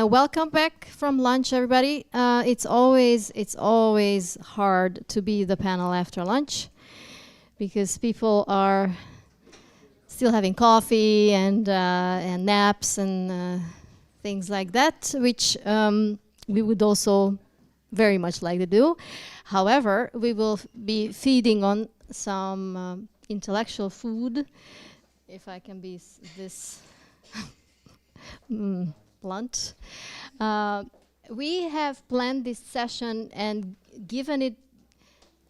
Welcome back from lunch, everybody. It's always hard to be the panel after lunch because people are still having coffee and naps and things like that, which we would also very much like to do. However, we will be feeding on some intellectual food, if I can be this blunt. We have planned this session and given it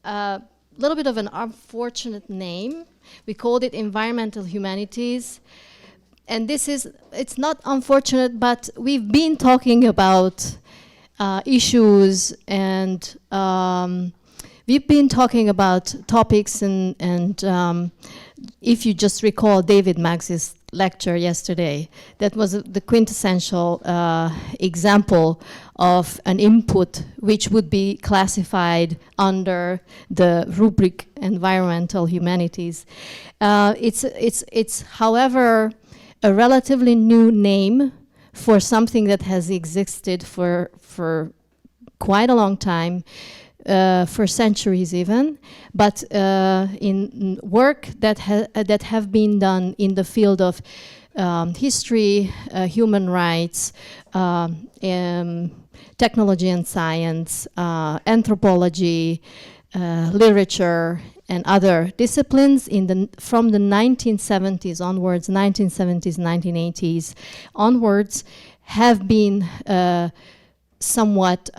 a little bit of an unfortunate name. We called it Environmental Humanities. And it's not unfortunate, but we've been talking about issues and we've been talking about topics and if you just recall David Maggs's lecture yesterday, that was the quintessential example of an input which would be classified under the rubric environmental humanities. It's however a relatively new name for something that has existed for quite a long time, for centuries even, but in work that have been done in the field of history, human rights, technology and science, anthropology, literature, and other disciplines from the 1970s onwards, 1970s, 1980s onwards, have been somewhat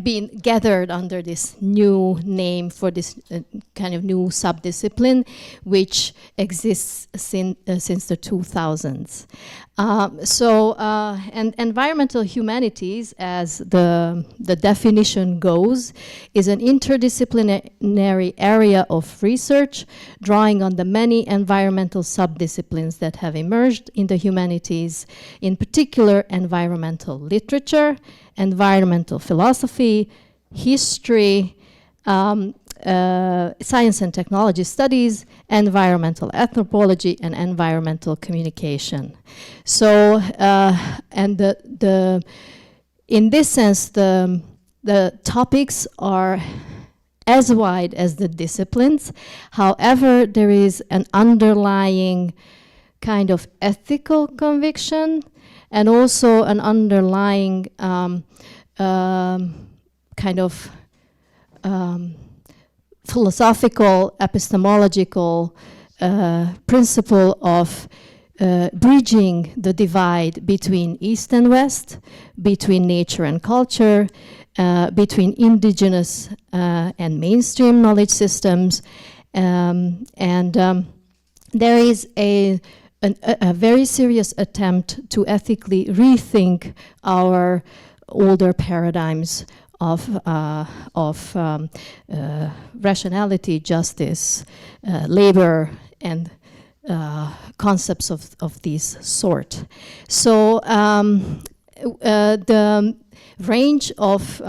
being gathered under this new name for this kind of new subdiscipline, which exists since the 2000s. And environmental humanities, as the definition goes, is an interdisciplinary area of research drawing on the many environmental subdisciplines that have emerged in the humanities, in particular environmental literature, environmental philosophy, history, science and technology studies, environmental anthropology, and environmental communication. So, and in this sense, the topics are as wide as the disciplines. However, there is an underlying kind of ethical conviction and also an underlying kind of philosophical, epistemological principle of bridging the divide between East and West, between nature and culture, between indigenous and mainstream knowledge systems. There is a very serious attempt to ethically rethink our older paradigms of rationality, justice, labor, and concepts of this sort. So the range of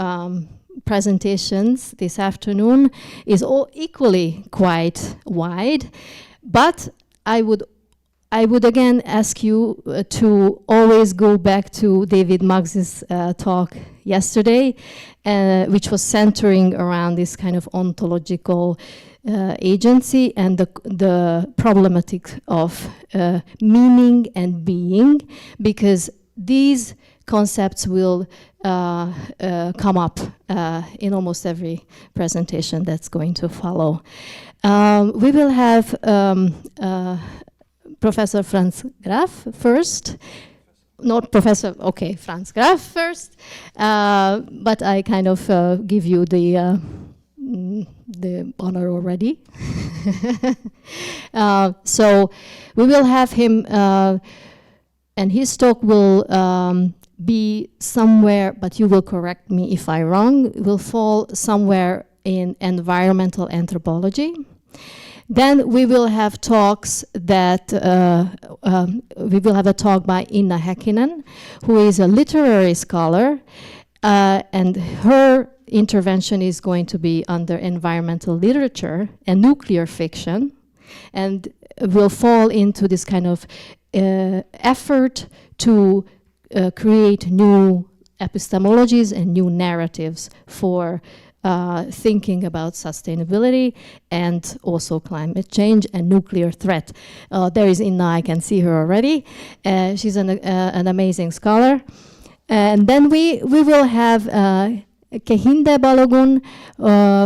presentations this afternoon is all equally quite wide, but I would again ask you to always go back to David Maggs's talk yesterday, which was centering around this kind of ontological agency and the problematic of meaning and being, because these concepts will come up in almost every presentation that's going to follow. We will have Professor Franz Graf first. Not Professor, okay, Franz Graf first. But I kind of give you the honor already. So we will have him, and his talk will be somewhere, but you will correct me if I'm wrong, will fall somewhere in environmental anthropology. Then we will have talks that, we will have a talk by Inna Hakkinen, who is a literary scholar, and her intervention is going to be under environmental literature and nuclear fiction, and will fall into this kind of effort to create new epistemologies and new narratives for thinking about sustainability and also climate change and nuclear threat. There is Inna, I can see her already. She's an amazing scholar. And then we will have Kehinde Balogun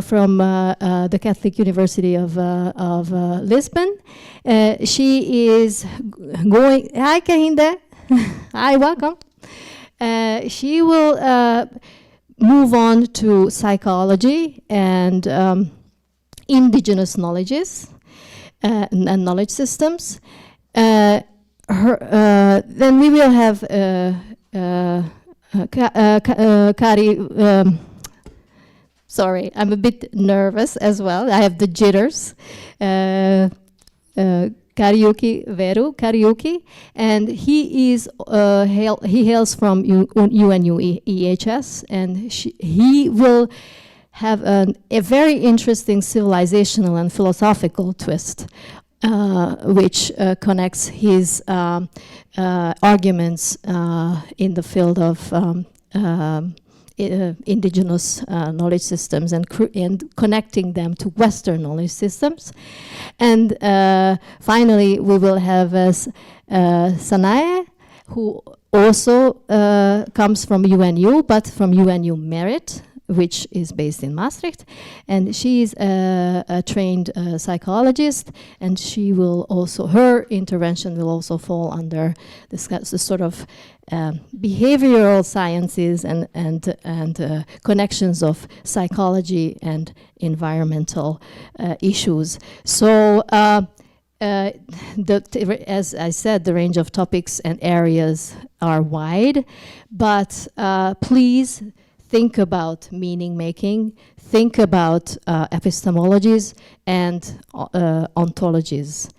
from the Catholic University of Lisbon. She is going, hi Kehinde, hi, welcome. She will move on to psychology and indigenous knowledges and knowledge systems. Then we will have sorry, I'm a bit nervous as well. I have the jitters. Kariũki, and he hails from UNU-EHS, and he will have a very interesting civilizational and philosophical twist, which connects his arguments in the field of indigenous knowledge systems and connecting them to Western knowledge systems. And finally, we will have Sanae, who also comes from UNU, but from UNU-MERIT, which is based in Maastricht. And she is a trained psychologist, and she will also, her intervention will also fall under this sort of behavioral sciences and connections of psychology and environmental issues. So as I said, the range of topics and areas are wide, but please think about meaning making, think about epistemologies and ontologies,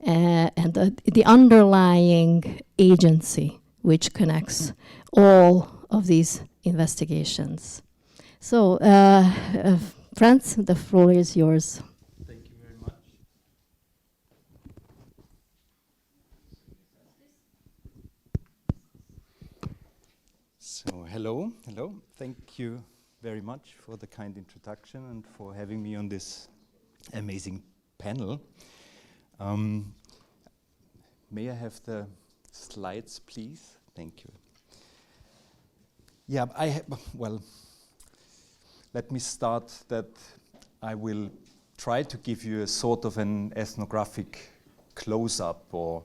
and the underlying agency which connects all of these investigations. So, Franz, the floor is yours. Thank you very much. So, hello. Thank you very much for the kind introduction and for having me on this amazing panel. May I have the slides, please? Thank you. Yeah, well, let me start that I will try to give you a sort of an ethnographic close-up or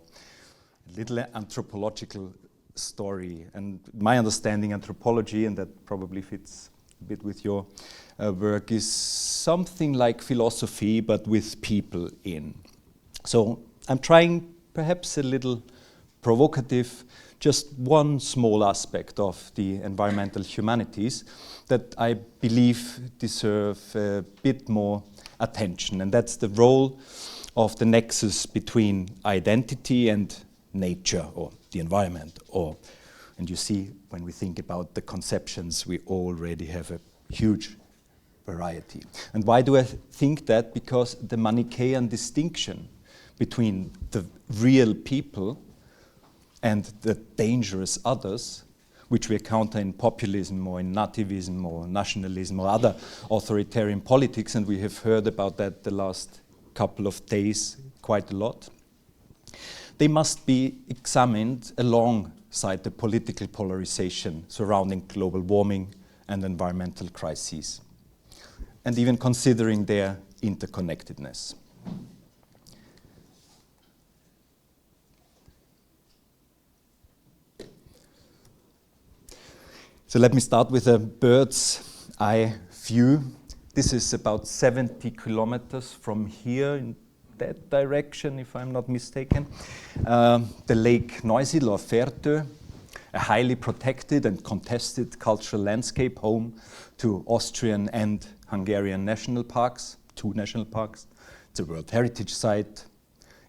a little anthropological story. And my understanding anthropology, and that probably fits a bit with your work, is something like philosophy, but with people in. So I'm trying perhaps a little provocative, just one small aspect of the environmental humanities that I believe deserve a bit more attention, and that's the role of the nexus between identity and nature or the environment. And you see, when we think about the conceptions, we already have a huge variety. And why do I think that? Because the Manichaean distinction between the real people and the dangerous others, which we encounter in populism or in nativism or nationalism or other authoritarian politics, and we have heard about that the last couple of days quite a lot, they must be examined alongside the political polarization surrounding global warming and environmental crises, and even considering their interconnectedness. So let me start with a bird's eye view. This is about 70 kilometers from here in that direction, if I'm not mistaken. The Lake Neusiedl or Werũ, a highly protected and contested cultural landscape home to Austrian and Hungarian national parks, 2 national parks. It's a World Heritage Site.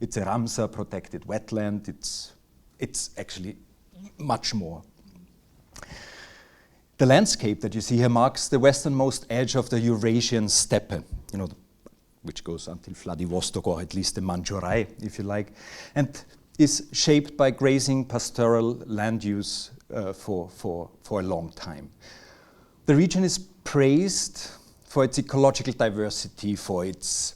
It's a Ramsar protected wetland. It's actually much more. The landscape that you see here marks the westernmost edge of the Eurasian steppe, which goes until Vladivostok, or at least the Manchurai, if you like. And is shaped by grazing pastoral land use for a long time. The region is praised for its ecological diversity, for its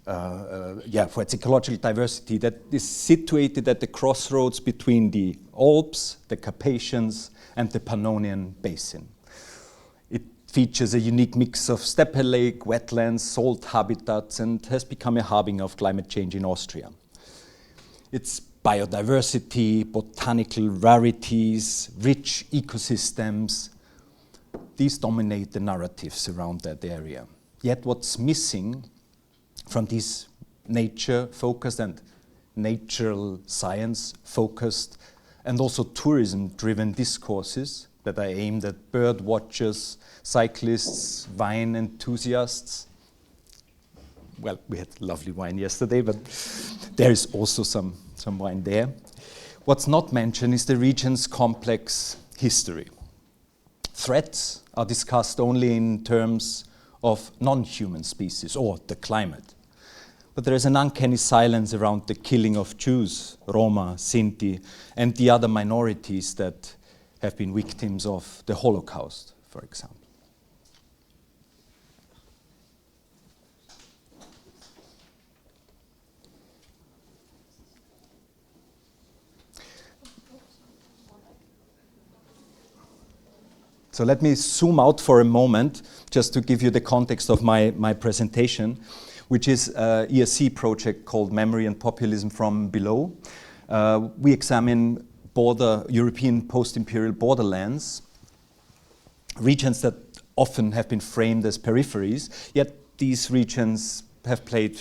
ecological diversity that is situated at the crossroads between the Alps, the Carpathians, and the Pannonian Basin. It features a unique mix of steppe lake, wetlands, salt habitats, and has become a harbinger of climate change in Austria. Its biodiversity, botanical rarities, rich ecosystems, these dominate the narratives around that area. Yet what's missing from these nature-focused and natural science-focused and also tourism-driven discourses that are aimed at bird watchers, cyclists, wine enthusiasts. Well, we had lovely wine yesterday, but there is also some wine there. What's not mentioned is the region's complex history. Threats are discussed only in terms of non-human species or the climate. But there is an uncanny silence around the killing of Jews, Roma, Sinti, and the other minorities that have been victims of the Holocaust, for example. So let me zoom out for a moment, just to give you the context of my presentation, which is an ESC project called Memory and Populism from Below. We examine European post-imperial borderlands, regions that often have been framed as peripheries, yet these regions have played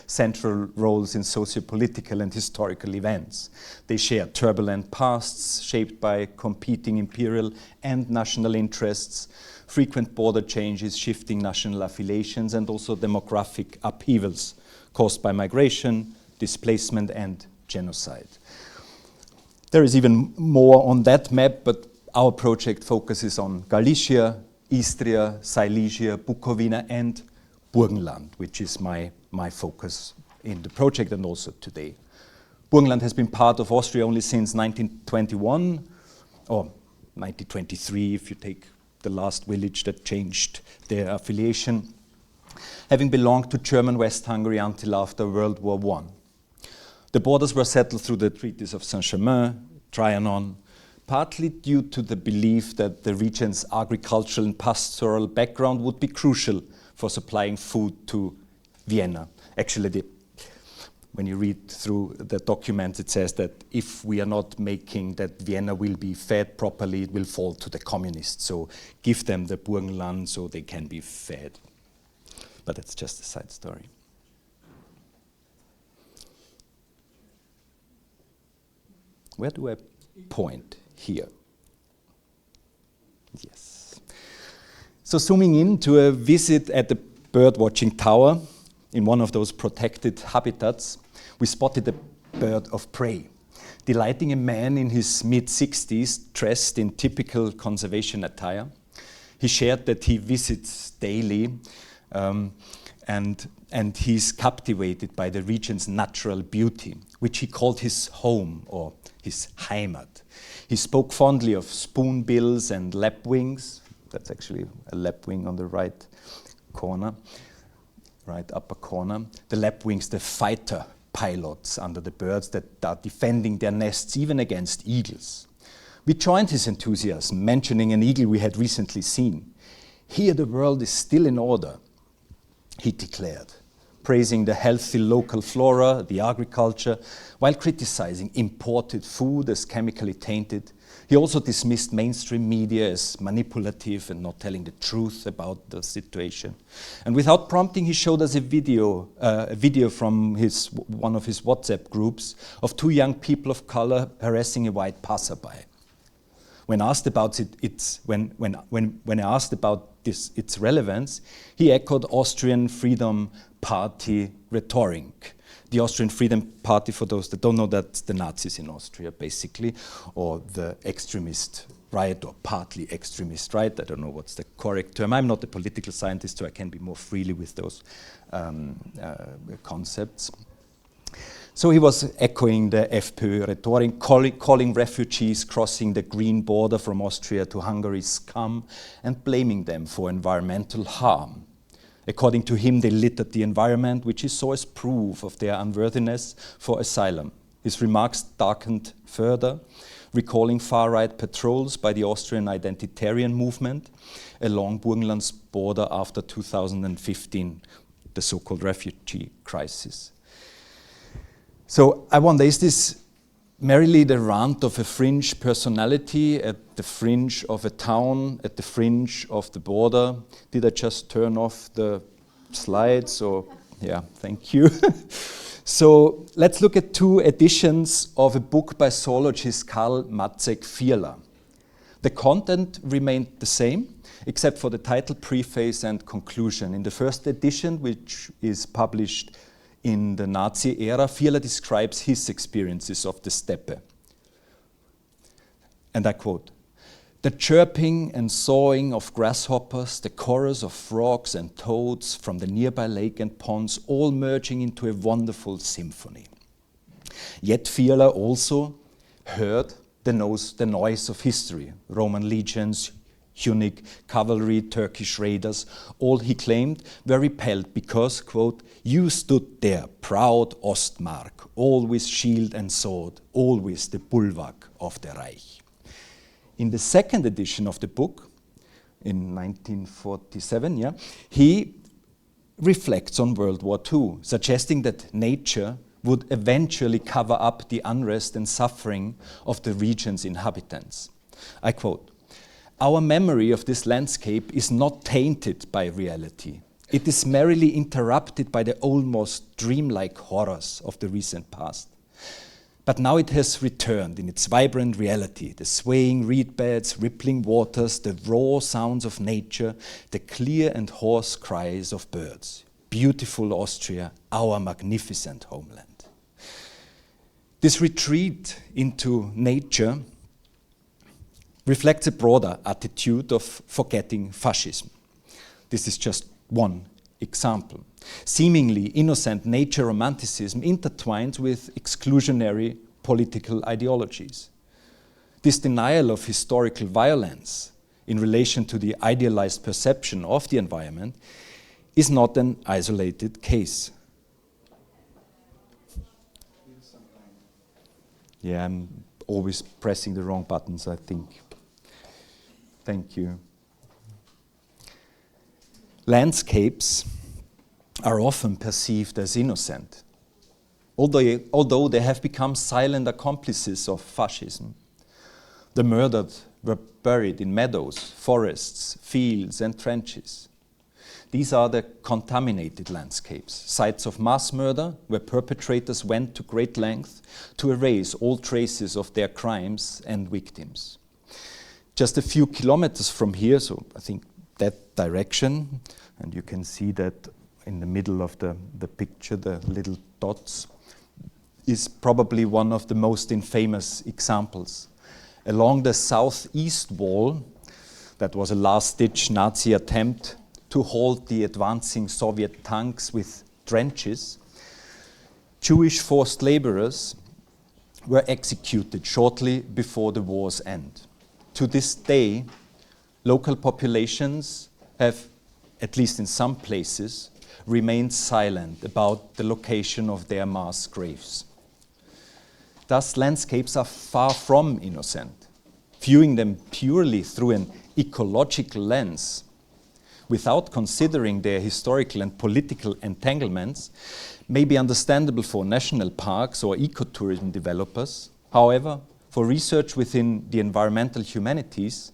central roles in socio-political and historical events. They share turbulent pasts shaped by competing imperial and national interests, frequent border changes, shifting national affiliations, and also demographic upheavals caused by migration, displacement, and genocide. There is even more on that map, but our project focuses on Galicia, Istria, Silesia, Bukovina, and Burgenland, which is my focus in the project and also today. Burgenland has been part of Austria only since 1921, or 1923 if you take the last village that changed their affiliation, having belonged to German West Hungary until after World War I. The borders were settled through the treaties of Saint-Germain, Trianon, partly due to the belief that the region's agricultural and pastoral background would be crucial for supplying food to Vienna. Actually, when you read through the documents, it says that if we are not making that Vienna will be fed properly, it will fall to the communists. So give them the Burgenland so they can be fed. But that's just a side story. Where do I point here? Yes. So zooming in to a visit at the birdwatching tower in one of those protected habitats, we spotted a bird of prey, delighting a man in his mid-60s dressed in typical conservation attire. He shared that he visits daily and he's captivated by the region's natural beauty, which he called his home or his Heimat. He spoke fondly of spoonbills and lapwings. That's actually a lapwing on the right corner, right upper corner. The lapwings, the fighter pilots under the birds that are defending their nests even against eagles. We joined his enthusiasm, mentioning an eagle we had recently seen. Here the world is still in order, he declared, praising the healthy local flora, the agriculture, while criticizing imported food as chemically tainted. He also dismissed mainstream media as manipulative and not telling the truth about the situation. And without prompting, he showed us a video from one of his WhatsApp groups of two young people of color harassing a white passerby. When asked about its relevance, he echoed Austrian Freedom Party rhetoric. The Austrian Freedom Party, for those that don't know, that's the Nazis in Austria, basically, or the extremist right, or partly extremist right. I don't know what's the correct term. I'm not a political scientist, so I can be more freely with those concepts. So he was echoing the FPÖ rhetoric, calling refugees crossing the green border from Austria to Hungary scum and blaming them for environmental harm. According to him, they littered the environment, which he saw as proof of their unworthiness for asylum. His remarks darkened further, recalling far-right patrols by the Austrian identitarian movement along Burgenland's border after 2015, the so-called refugee crisis. So I wonder, is this merely the rant of a fringe personality at the fringe of a town, at the fringe of the border? Did I just turn off the slides? Or yeah, thank you. So let's look at 2 editions of a book by zoologist Karl Matzek-Fierler. The content remained the same, except for the title, preface, and conclusion. In the first edition, which is published in the Nazi era, Fierler describes his experiences of the steppe. And I quote, "The chirping and sawing of grasshoppers, the chorus of frogs and toads from the nearby lake and ponds, all merging into a wonderful symphony. Yet Fierler also heard the noise of history, Roman legions, Punic cavalry, Turkish raiders, all he claimed were repelled because, quote, you stood there, proud Ostmark, always shield and sword, always the bulwark of the Reich." In the second edition of the book, in 1947, he reflects on World War II, suggesting that nature would eventually cover up the unrest and suffering of the region's inhabitants. I quote, "Our memory of this landscape is not tainted by reality. It is merely interrupted by the almost dreamlike horrors of the recent past. But now it has returned in its vibrant reality, the swaying reed beds, rippling waters, the raw sounds of nature, the clear and hoarse cries of birds. Beautiful Austria, our magnificent homeland." This retreat into nature reflects a broader attitude of forgetting fascism. This is just one example. Seemingly innocent nature romanticism intertwines with exclusionary political ideologies. This denial of historical violence in relation to the idealized perception of the environment is not an isolated case. Yeah, I'm always pressing the wrong buttons, I think. Thank you. Landscapes are often perceived as innocent, although they have become silent accomplices of fascism. The murdered were buried in meadows, forests, fields, and trenches. These are the contaminated landscapes, sites of mass murder where perpetrators went to great length to erase all traces of their crimes and victims. Just a few kilometers from here, so I think that direction, and you can see that in the middle of the picture, the little dots, is probably one of the most infamous examples. Along the southeast wall, that was a last-ditch Nazi attempt to halt the advancing Soviet tanks with trenches, Jewish forced laborers were executed shortly before the war's end. To this day, local populations have, at least in some places, remained silent about the location of their mass graves. Thus, landscapes are far from innocent. Viewing them purely through an ecological lens, without considering their historical and political entanglements, may be understandable for national parks or ecotourism developers. However, for research within the environmental humanities,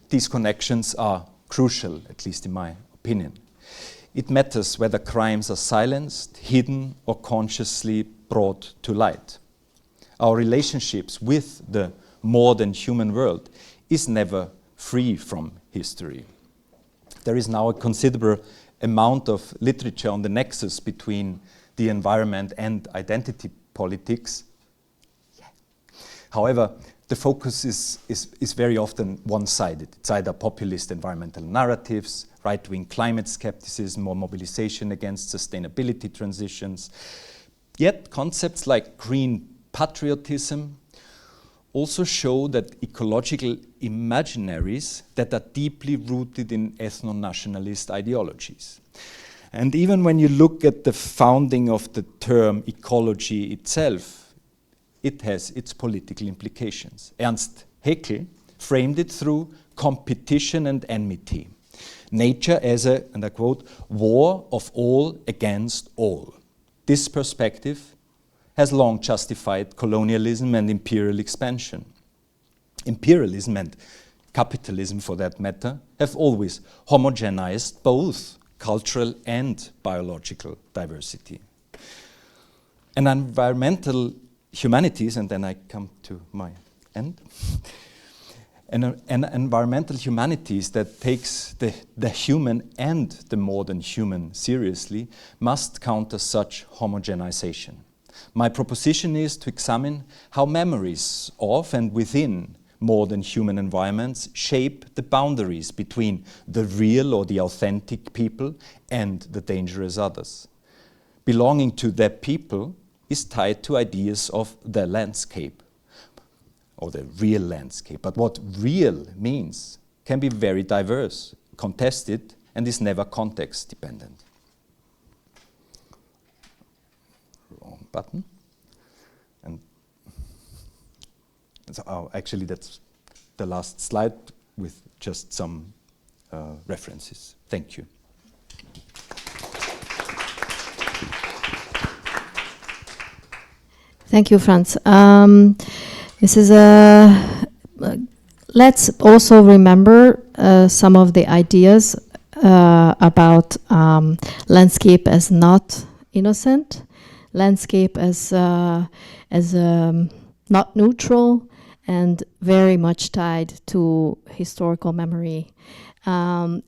these connections are crucial, at least in my opinion. It matters whether crimes are silenced, hidden, or consciously brought to light. Our relationships with the more than human world is never free from history. There is now a considerable amount of literature on the nexus between the environment and identity politics. Yeah. However, the focus is very often one-sided. It's either populist environmental narratives, right-wing climate skepticism, or mobilization against sustainability transitions. Yet concepts like green patriotism also show that ecological imaginaries that are deeply rooted in ethno-nationalist ideologies. And even when you look at the founding of the term ecology itself, it has its political implications. Ernst Haeckel framed it through competition and enmity. Nature as a, and I quote, war of all against all. This perspective has long justified colonialism and imperial expansion. Imperialism and capitalism, for that matter, have always homogenized both cultural and biological diversity. And environmental humanities, and then I come to my end, an environmental humanities that takes the human and the more than human seriously must counter such homogenization. My proposition is to examine how memories of and within more than human environments shape the boundaries between the real or the authentic people and the dangerous others. Belonging to that people is tied to ideas of the landscape, or the real landscape. But what real means can be very diverse, contested, and is never context dependent. Wrong button. And so, actually, that's the last slide with just some references. Thank you. Thank you, Franz. This is let's also remember some of the ideas about landscape as not innocent, landscape as not neutral, and very much tied to historical memory. I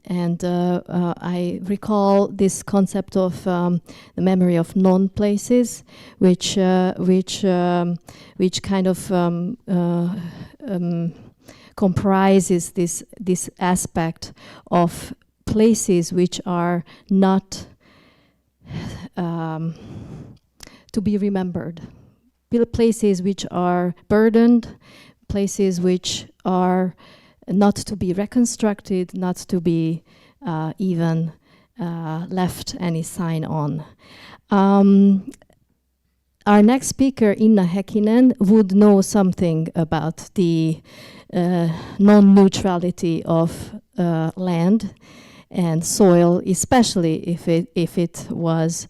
recall this concept of the memory of non-places, which kind of comprises this aspect of places which are not to be remembered, places which are burdened, places which are not to be reconstructed, not to be even left any sign on. Our next speaker, Inna Hakkinen, would know something about the non-neutrality of land and soil, especially if it was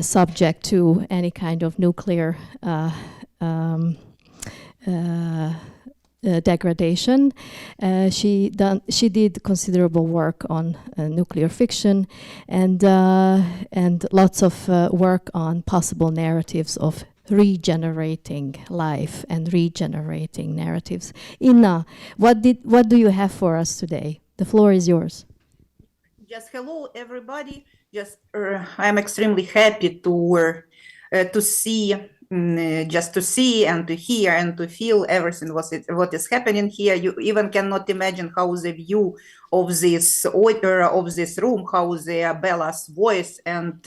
subject to any kind of nuclear degradation. She did considerable work on nuclear fiction and lots of work on possible narratives of regenerating life and regenerating narratives. Inna, what do you have for us today? The floor is yours. Just hello, everybody. Just I'm extremely happy to see. Just to see and to hear and to feel everything what is happening here. You even cannot imagine how the view of this room, how the Bella's voice and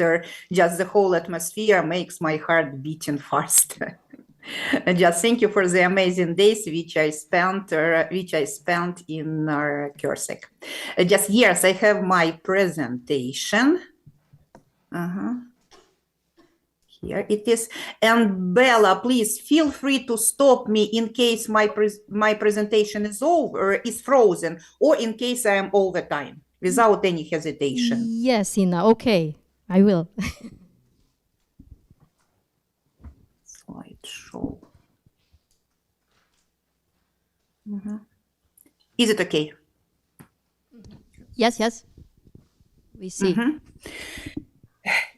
just the whole atmosphere makes my heart beating fast. And just thank you for the amazing days which I spent in Kehinde. Just yes, I have my presentation. Here it is. And Bella, please feel free to stop me in case my presentation is over, is frozen, or in case I am over time, without any hesitation. Yes, Inna, okay, I will. Slideshow. Is it okay? Yes. We see.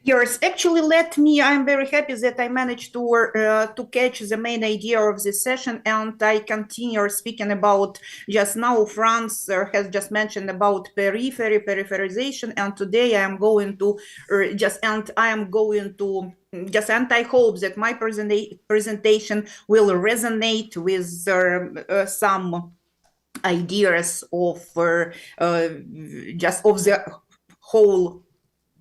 Yes, actually, I'm very happy that I managed to catch the main idea of this session, and I continue speaking about just now. Franz has just mentioned about peripherization, and today I am going to and I hope that my presentation will resonate with some ideas of just of the whole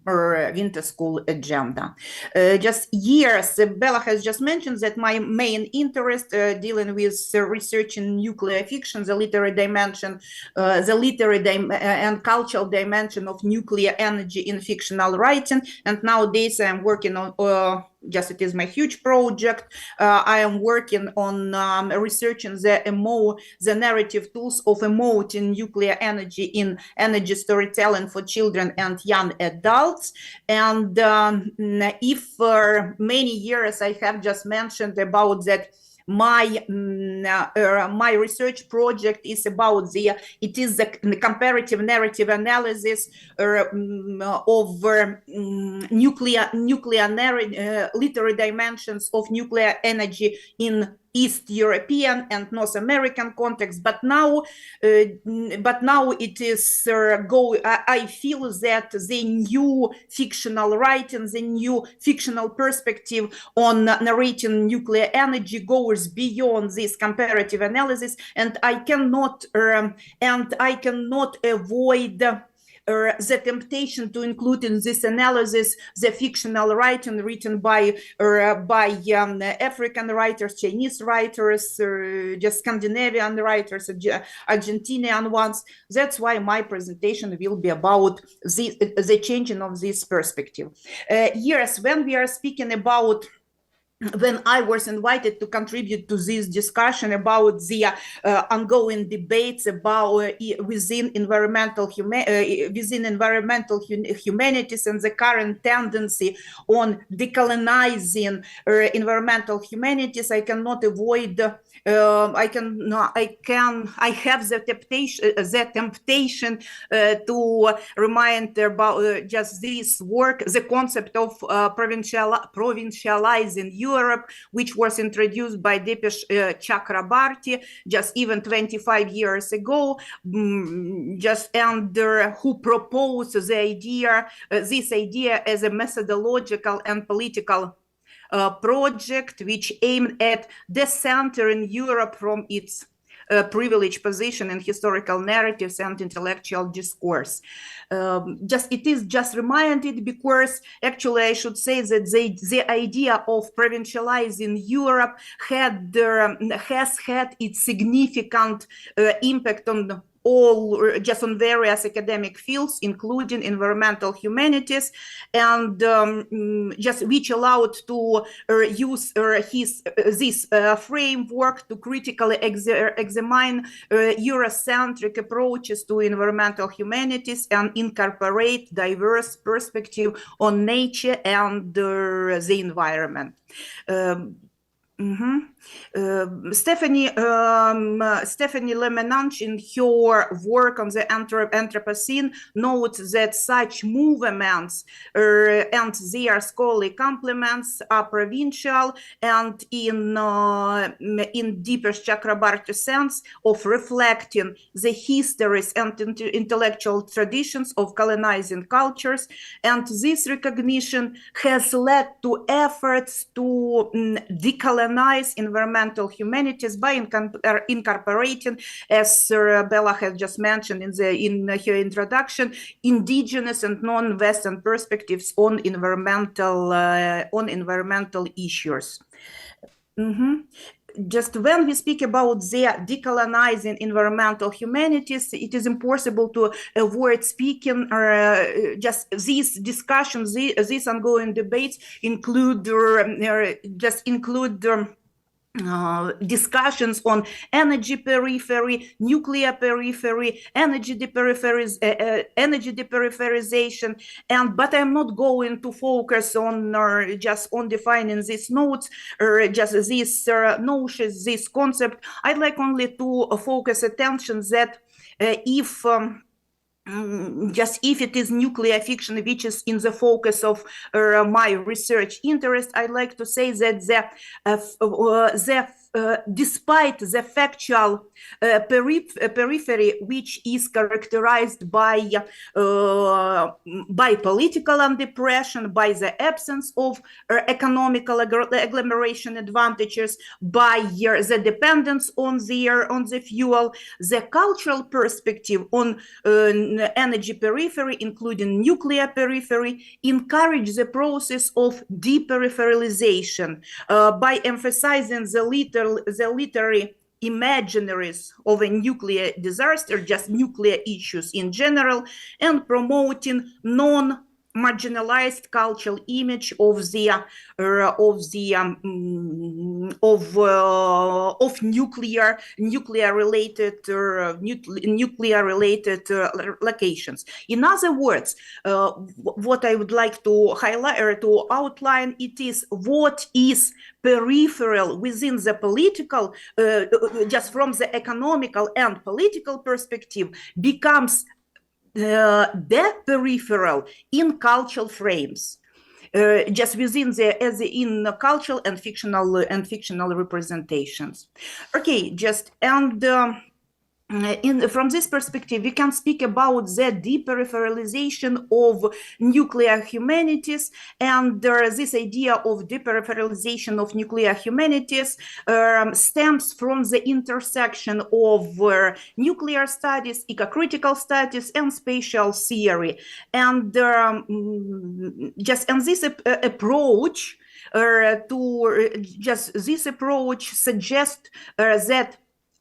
winter school agenda. Just years, Bella has just mentioned that my main interest dealing with research in nuclear fiction, the literary dimension, and cultural dimension of nuclear energy in fictional writing. And nowadays I'm working on just it is my huge project. I am working on researching the narrative tools of emoting nuclear energy in energy storytelling for children and young adults. And if for many years I have just mentioned about that my research project is about the comparative narrative analysis of nuclear literary dimensions of nuclear energy in East European and North American context, but now it is I feel that the new fictional writing, the new fictional perspective on narrating nuclear energy goes beyond this comparative analysis, and I cannot avoid the temptation to include in this analysis the fictional writing written by African writers, Chinese writers, just Scandinavian writers, Argentinian ones. That's why my presentation will be about the changing of this perspective. Yes, when we are speaking about when I was invited to contribute to this discussion about the ongoing debates about within environmental humanities and the current tendency on decolonizing environmental humanities, I cannot avoid I have the temptation to remind about just this work, the concept of provincializing Europe, which was introduced by Deepesh Chakrabarty just even 25 years ago, who proposed the idea, this idea as a methodological and political project which aimed at decentering Europe from its privileged position in historical narratives and intellectual discourse. It is just reminded because actually I should say that the idea of provincializing Europe has had its significant impact on on various academic fields, including environmental humanities, and which allowed to use this framework to critically examine Eurocentric approaches to environmental humanities and incorporate diverse perspective on nature and the environment. Stephanie Lemenange, in her work on the Anthropocene, notes that such movements and their scholarly complements are provincial, and in Deepesh Chakrabarty's sense of reflecting the histories and intellectual traditions of colonizing cultures, and this recognition has led to efforts to decolonize environmental humanities by incorporating, as Bella has just mentioned in her introduction, indigenous and non-Western perspectives on environmental issues. Just when we speak about the decolonizing environmental humanities, it is impossible to avoid speaking, these discussions, these ongoing debates include discussions on energy periphery, nuclear periphery, energy deperipherization, but I'm not going to focus on just on defining these notes or just these notions, this concept. I'd like only to focus attention that if it is nuclear fiction which is in the focus of my research interest, I'd like to say that the despite the factual periphery, which is characterized by political depression, by the absence of economical agglomeration advantages, by the dependence on the fuel, the cultural perspective on energy periphery, including nuclear periphery, encourage the process of deperipheralization by emphasizing the literary imaginaries of a nuclear disaster, just nuclear issues in general, and promoting non-marginalized cultural image of nuclear related locations. In other words, what I would like to highlight or to outline, it is what is peripheral within the political, just from the economical and political perspective, becomes the peripheral in cultural frames, just within in cultural and fictional representations. Okay, just and. From this perspective, we can speak about the deperipheralization of nuclear humanities, and this idea of deperipheralization of nuclear humanities stems from the intersection of nuclear studies, eco-critical studies, and spatial theory. And this approach this approach suggests that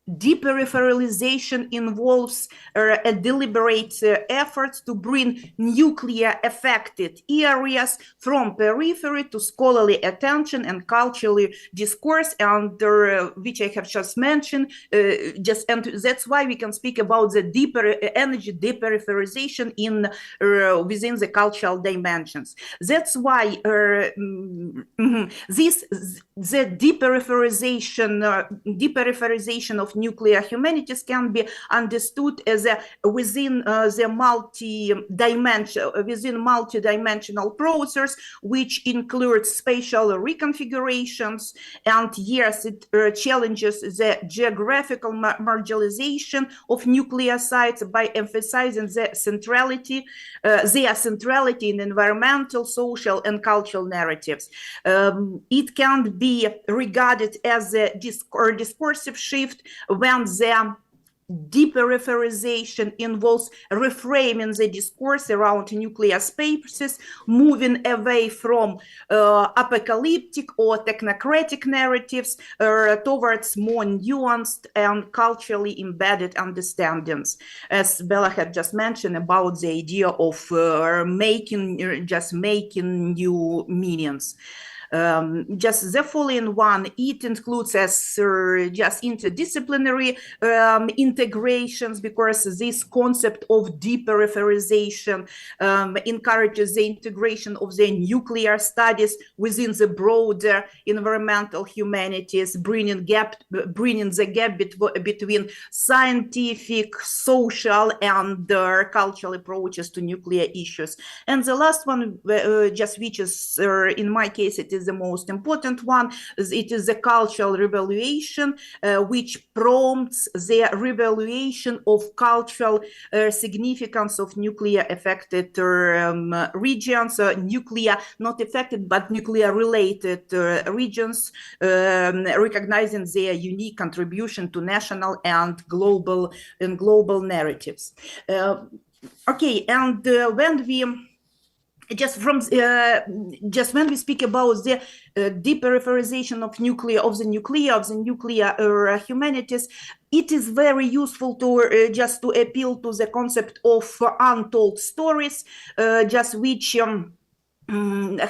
deperipheralization involves a deliberate effort to bring nuclear affected areas from periphery to scholarly attention and cultural discourse, and which I have just mentioned. And that's why we can speak about the energy deperipherization in within the cultural dimensions. That's why the deperipherization of nuclear humanities can be understood as within the multi-dimensional process, which includes spatial reconfigurations, and yes, it challenges the geographical marginalization of nuclear sites by emphasizing their centrality in environmental, social, and cultural narratives. It can be regarded as a discursive shift when the deperipherization involves reframing the discourse around nuclear spaces, moving away from apocalyptic or technocratic narratives towards more nuanced and culturally embedded understandings. As Bella had just mentioned about the idea of making new meanings. Just the following one, it includes as just interdisciplinary integrations, because this concept of deperipherization encourages the integration of the nuclear studies within the broader environmental humanities, bringing the gap between scientific, social, and cultural approaches to nuclear issues. And the last one, just which is in my case, it is the most important one. It is the cultural revaluation, which prompts the revaluation of cultural significance of nuclear affected regions, nuclear not affected but nuclear related regions, recognizing their unique contribution to national and global narratives. Okay, and when we when we speak about the deperipherization of the nuclear humanities, it is very useful to just to appeal to the concept of untold stories, which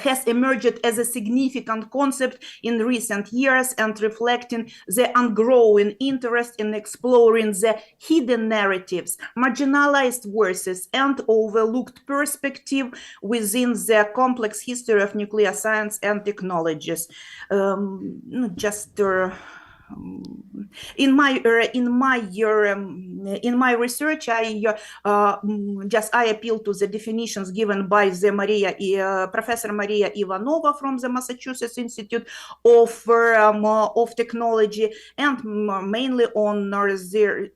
has emerged as a significant concept in recent years, and reflecting the ongoing interest in exploring the hidden narratives, marginalized voices, and overlooked perspective within the complex history of nuclear science and technologies. in my research, I appeal to the definitions given by the Professor Maria Ivanova from the Massachusetts Institute of Technology, and mainly on the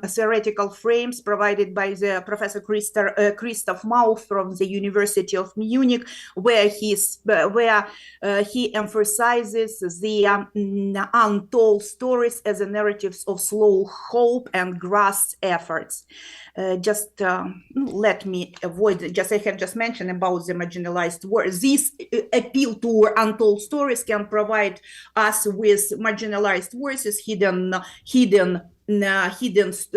theoretical frames provided by the Professor Christoph Mauch from the University of Munich, where he emphasizes the untold stories as a narratives of slow hope and grass efforts. Let me avoid, I have just mentioned about the marginalized words. This appeal to untold stories can provide us with marginalized voices, hidden narratives,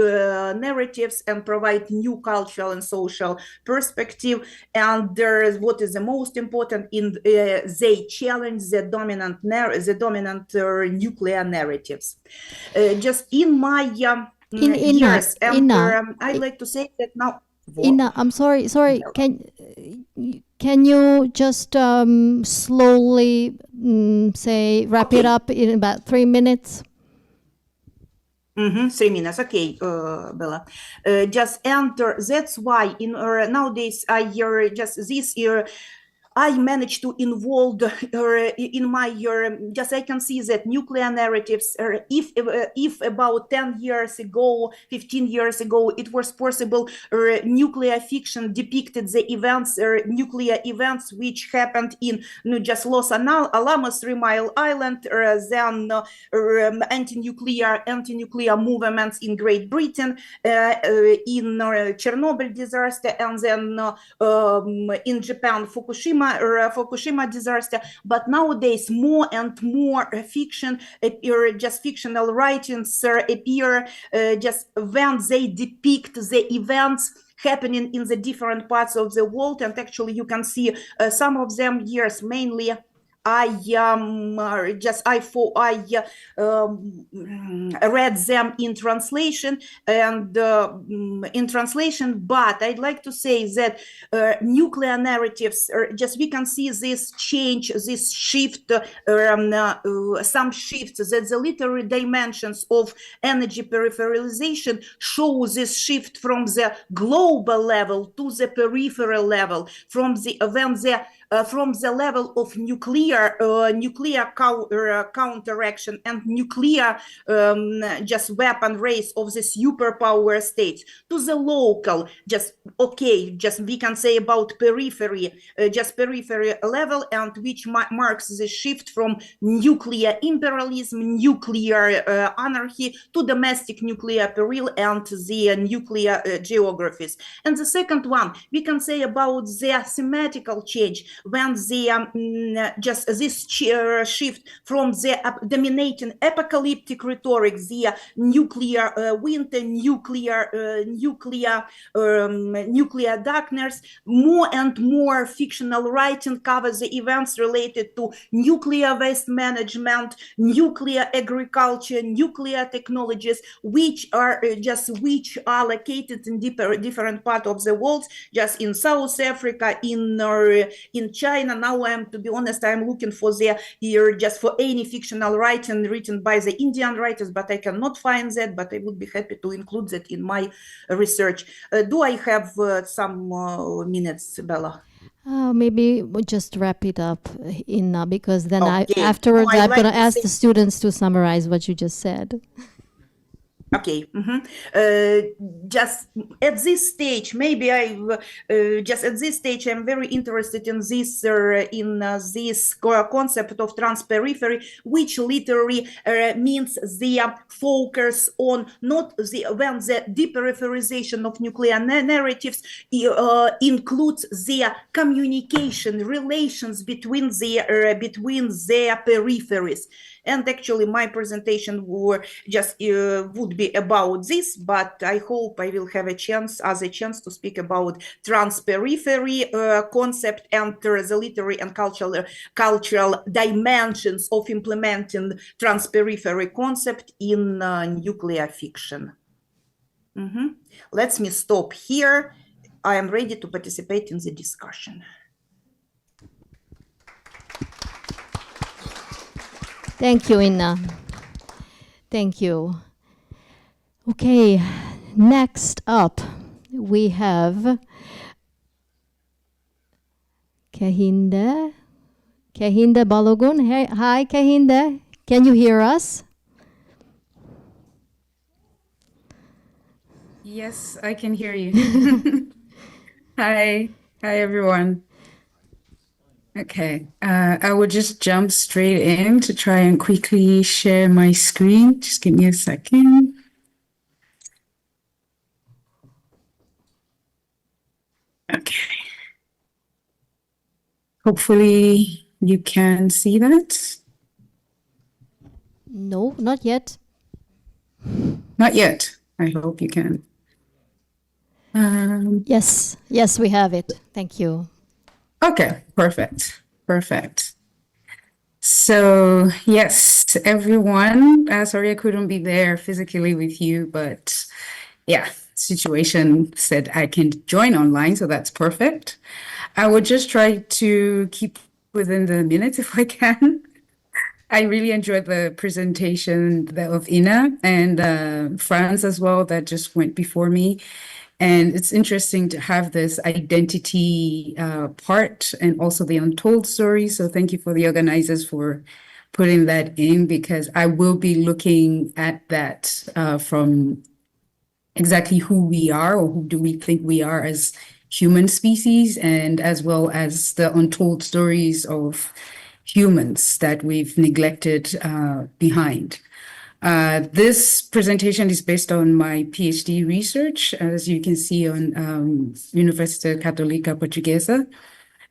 and provide new cultural and social perspective. And there is what is the most important they challenge the dominant nuclear narratives. Just in my years, and I'd like to say that now. Inna, I'm sorry. Can you just slowly wrap it up in about 3 minutes? 3 minutes, okay, Bella. Just enter. That's why in nowadays this year I managed to involve in my I can see that nuclear narratives, if about 10 years ago, 15 years ago, it was possible, nuclear fiction depicted the events, nuclear events which happened in just Los Alamos, 3 Mile Island, then anti-nuclear movements in Great Britain, in Chernobyl disaster, and then in Japan, Fukushima disaster. But nowadays more and more fiction appear, just fictional writings appear just when they depict the events happening in the different parts of the world. And actually you can see some of them years mainly I read them in translation, but I'd like to say that nuclear narratives, we can see this change, this shift, some shifts, that the literary dimensions of energy peripheralization show this shift from the global level to the peripheral level, from the level of nuclear counteraction and nuclear weapon race of the superpower states to the local, we can say about periphery, periphery level, and which marks the shift from nuclear imperialism, nuclear anarchy to domestic nuclear peril and the nuclear geographies. And the second one, we can say about the thematical change, when the this shift from the dominating apocalyptic rhetoric, the nuclear winter, nuclear darkness, more and more fictional writing covers the events related to nuclear waste management, nuclear agriculture, nuclear technologies, which are located in different parts of the world, just in South Africa, in China. Now to be honest, I'm looking for for any fictional writing written by the Indian writers, but I cannot find that, but I would be happy to include that in my research. Do I have some minutes, Bella? Maybe we'll just wrap it up, Inna, because then afterwards I'm going to ask the students to summarize what you just said. Okay. Just at this stage, maybe I'm very interested in this concept of transperiphery, which literally means the focus on when the deperipherization of nuclear narratives includes the communication relations between the peripheries. And actually, my presentation would be about this, but I hope I will have a chance to speak about transperiphery concept and the literary and cultural dimensions of implementing transperiphery concept in nuclear fiction. Let me stop here. I am ready to participate in the discussion. Thank you, Inna. Thank you. Okay, next up we have Kehinde. Kehinde Balogun. Hey, hi, Kehinde. Can you hear us? Yes, I can hear you. Hi, everyone. Okay, I will just jump straight in to try and quickly share my screen. Just give me a second. Okay. Hopefully you can see that. No, not yet. Not yet. I hope you can. Yes, yes, we have it. Thank you. Okay, perfect. Perfect. So, yes, everyone, sorry I couldn't be there physically with you, but yeah, situation said I can join online, so that's perfect. I will just try to keep within the minutes if I can. I really enjoyed the presentation of Ina and Franz as well that just went before me. And it's interesting to have this identity part and also the untold story. So thank you for the organizers for putting that in, because I will be looking at that from exactly who we are, or who do we think we are as human species, and as well as the untold stories of humans that we've neglected behind. This presentation is based on my PhD research, as you can see on Universidade Católica Portuguesa.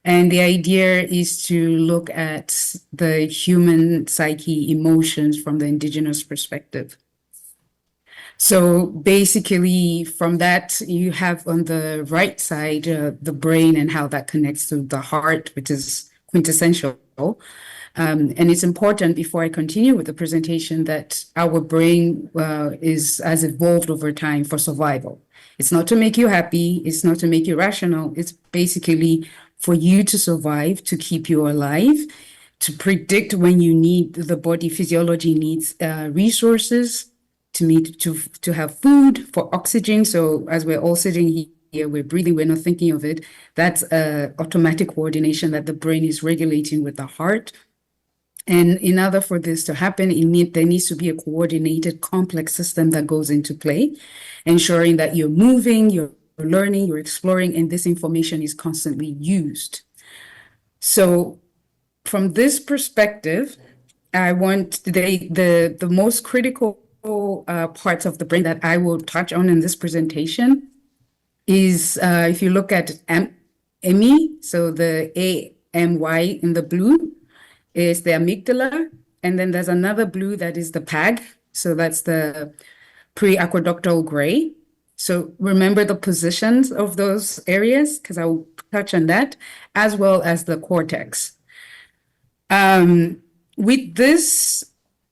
And the idea is to look at the human psyche emotions from the indigenous perspective. So basically from that, you have on the right side, the brain and how that connects to the heart, which is quintessential. And it's important, before I continue with the presentation, that our brain has evolved over time for survival. It's not to make you happy. It's not to make you rational. It's basically for you to survive, to keep you alive, to predict when you need, the body physiology needs resources, to have food, for oxygen. So as we're all sitting here, we're breathing, we're not thinking of it. That's automatic coordination that the brain is regulating with the heart. And in order for this to happen, there needs to be a coordinated, complex system that goes into play, ensuring that you're moving, you're learning, you're exploring, and this information is constantly used. So from this perspective, I want the most critical parts of the brain that I will touch on in this presentation is, if you look at AMY, so the AMY in the blue, is the amygdala, and then there's another blue that is the PAG, so that's the pre-aqueductal gray. So remember the positions of those areas, because I'll touch on that, as well as the cortex. With this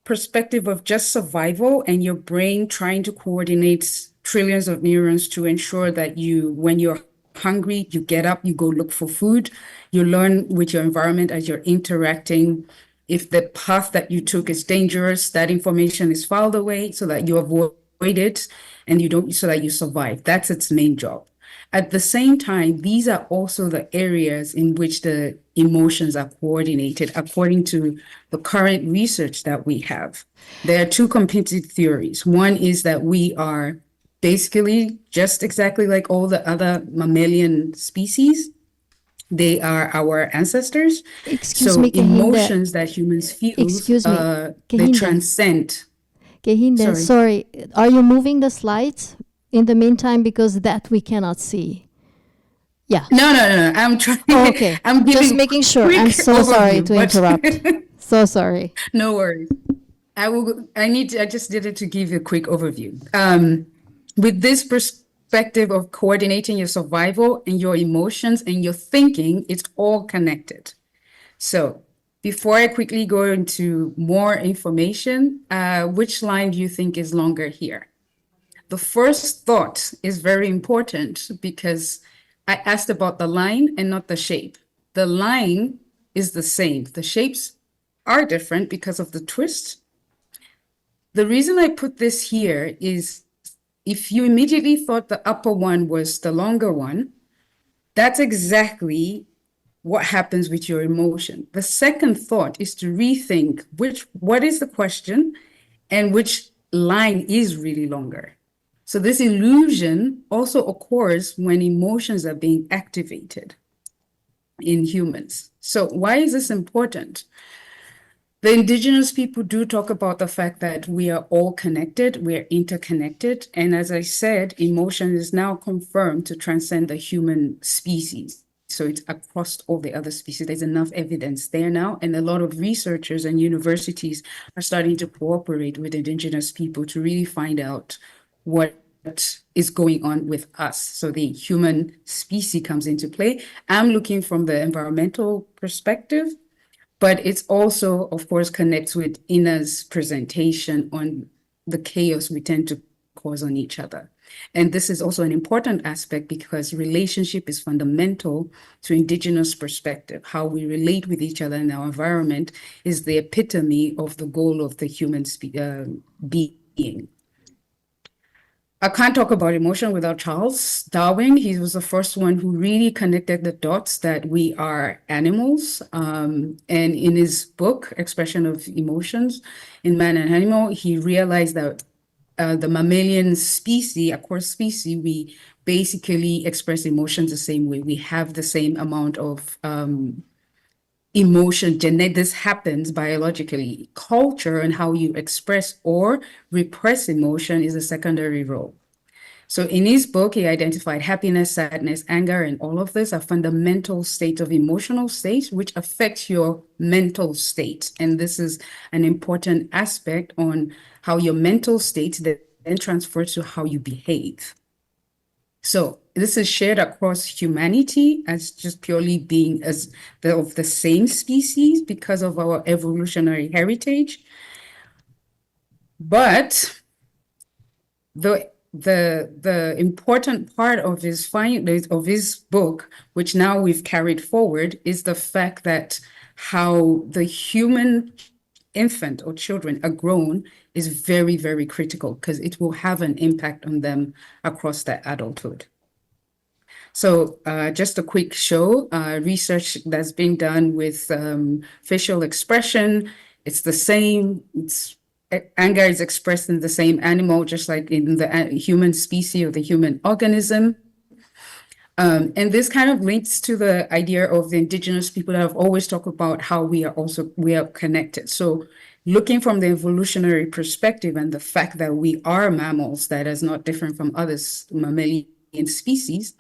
perspective of just survival and your brain trying to coordinate trillions of neurons to ensure that when you're hungry, you get up, you go look for food, you learn with your environment as you're interacting. If the path that you took is dangerous, that information is filed away so that you avoid it and so that you survive. That's its main job. At the same time, these are also the areas in which the emotions are coordinated according to the current research that we have. There are two competing theories. One is that we are basically just exactly like all the other mammalian species. They are our ancestors. Excuse me, Kehinde. Emotions that humans feel, they transcend. Kehinde, sorry. Are you moving the slides in the meantime? Because that we cannot see. Yeah. No. I'm trying. Oh, okay. I'm giving just making sure. I'm so sorry to interrupt. So sorry. No worries. I just did it to give you a quick overview. With this perspective of coordinating your survival and your emotions and your thinking, it's all connected. So before I quickly go into more information, which line do you think is longer here? The first thought is very important because I asked about the line and not the shape. The line is the same. The shapes are different because of the twist. The reason I put this here is if you immediately thought the upper one was the longer one, that's exactly what happens with your emotion. The second thought is to rethink what is the question and which line is really longer. So this illusion also occurs when emotions are being activated in humans. So why is this important? The indigenous people do talk about the fact that we are all connected, we are interconnected. And as I said, emotion is now confirmed to transcend the human species. So it's across all the other species. There's enough evidence there now. And a lot of researchers and universities are starting to cooperate with indigenous people to really find out what is going on with us. So the human species comes into play. I'm looking from the environmental perspective, but it's also, of course, connects with Ina's presentation on the chaos we tend to cause on each other. And this is also an important aspect because relationship is fundamental to indigenous perspective. How we relate with each other in our environment is the epitome of the goal of the human being. I can't talk about emotion without Charles Darwin. He was the first one who really connected the dots that we are animals. And in his book, Expression of Emotions in Man and Animal, he realized that the mammalian species, across species, we basically express emotions the same way. We have the same amount of emotion. This happens biologically. Culture and how you express or repress emotion is a secondary role. So in his book, he identified happiness, sadness, anger, and all of this are fundamental states of emotional states, which affect your mental state. And this is an important aspect on how your mental state then transfers to how you behave. So this is shared across humanity as just purely being of the same species because of our evolutionary heritage. But the important part of his book, which now we've carried forward, is the fact that how the human infant or children are grown is very, very critical because it will have an impact on them across their adulthood. So just a quick show, research that's being done with facial expression. It's the same, anger is expressed in the same animal, just like in the human species or the human organism. And this kind of links to the idea of the indigenous people that have always talked about how we are connected. So looking from the evolutionary perspective and the fact that we are mammals that is not different from other mammalian species,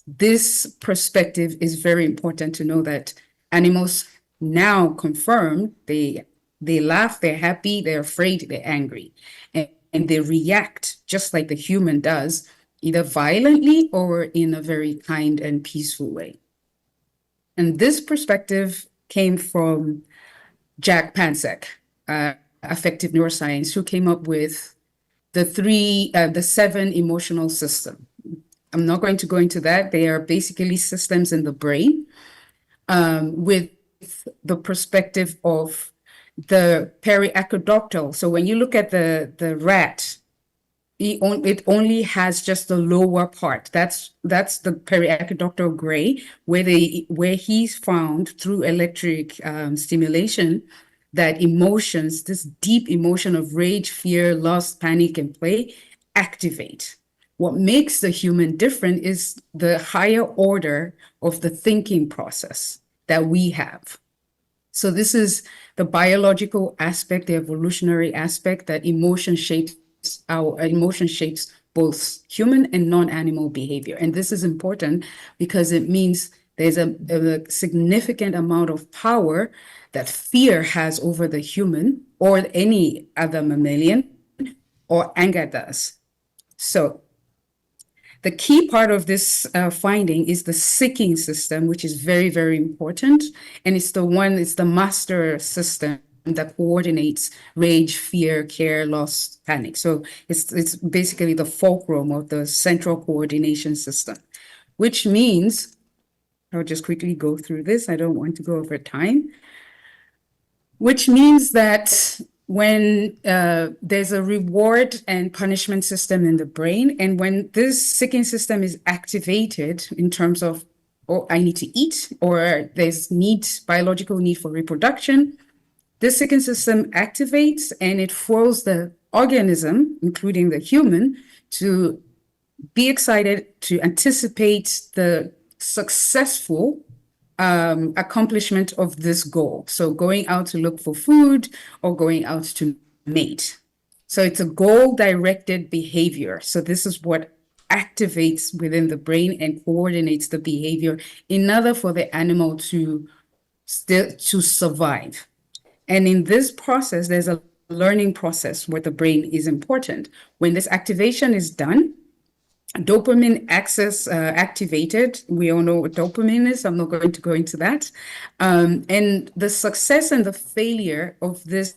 this perspective is very important to know that animals now confirm they laugh, they're happy, they're afraid, they're angry, and they react just like the human does, either violently or in a very kind and peaceful way. And this perspective came from Jack Pansek, affective neuroscience, who came up with the 7 emotional system. I'm not going to go into that. They are basically systems in the brain with the perspective of the periaqueductal. So when you look at the rat, it only has just the lower part. That's the periaqueductal gray, where he's found through electric stimulation that emotions, this deep emotion of rage, fear, lust, panic, and play, activate. What makes the human different is the higher order of the thinking process that we have. So this is the biological aspect, the evolutionary aspect, that emotion shapes both human and non-animal behavior. And this is important because it means there's a significant amount of power that fear has over the human or any other mammalian, or anger does. So the key part of this finding is the seeking system, which is very, very important. And it's the master system that coordinates rage, fear, care, loss, panic. So it's basically the fulcrum of the central coordination system, which means, I'll just quickly go through this. I don't want to go over time. which means that when there's a reward and punishment system in the brain, and when this seeking system is activated in terms of, oh, I need to eat, or there's biological need for reproduction, this seeking system activates and it forces the organism, including the human, to be excited, to anticipate the successful accomplishment of this goal. So going out to look for food or going out to mate. So it's a goal-directed behavior. So this is what activates within the brain and coordinates the behavior in order for the animal to survive. And in this process, there's a learning process where the brain is important. When this activation is done, dopamine access activated. We all know what dopamine is. I'm not going to go into that. And the success and the failure of this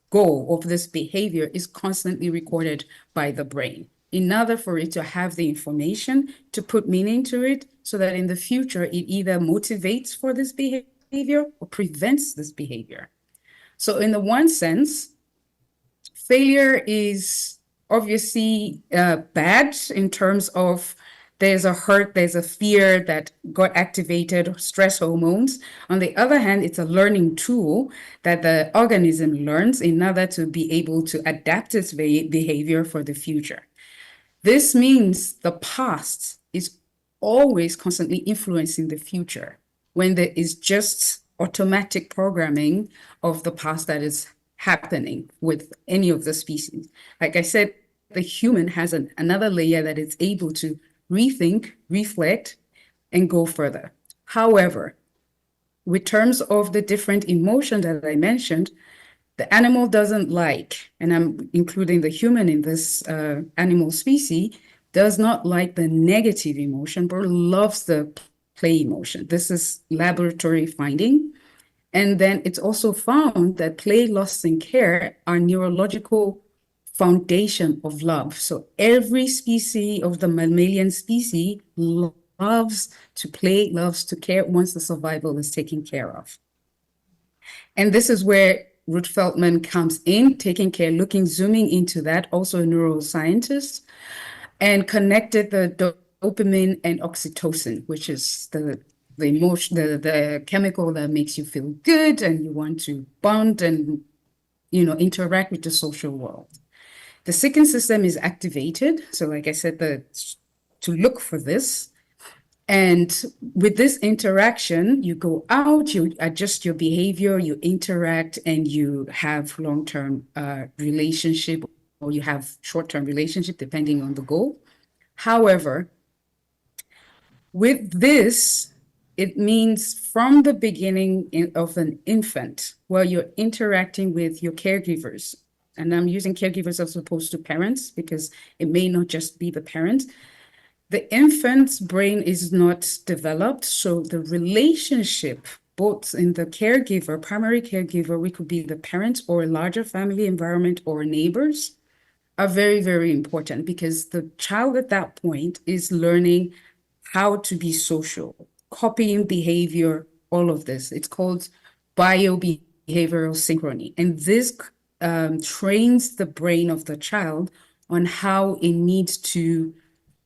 goal, of this behavior, is constantly recorded by the brain in order for it to have the information to put meaning to it, so that in the future it either motivates for this behavior or prevents this behavior. So in the one sense, failure is obviously bad in terms of there's a hurt, there's a fear that got activated, stress hormones. On the other hand, it's a learning tool that the organism learns in order to be able to adapt its behavior for the future. This means the past is always constantly influencing the future when there is just automatic programming of the past that is happening with any of the species. Like I said, the human has another layer that it's able to rethink, reflect, and go further. However, with terms of the different emotions that I mentioned, the animal doesn't like, and I'm including the human in this animal species, does not like the negative emotion, but loves the play emotion. This is laboratory finding. And then it's also found that play, loss, and care are neurological foundation of love. So every species of the mammalian species loves to play, loves to care once the survival is taken care of. And this is where Ruth Feldman comes in, taking care, zooming into that, also a neuroscientist, and connected the dopamine and oxytocin, which is the emotion, the chemical that makes you feel good and you want to bond and, interact with the social world. The seeking system is activated. So like I said, to look for this. And with this interaction, you go out, you adjust your behavior, you interact, and you have long-term relationship, or you have short-term relationship, depending on the goal. However, with this, it means from the beginning of an infant, where you're interacting with your caregivers, and I'm using caregivers as opposed to parents because it may not just be the parent. The infant's brain is not developed, so the relationship, both in the caregiver, primary caregiver, we could be the parents or a larger family environment or neighbors, are very, very important because the child at that point is learning how to be social, copying behavior, all of this. It's called biobehavioral synchrony. And this trains the brain of the child on how it needs to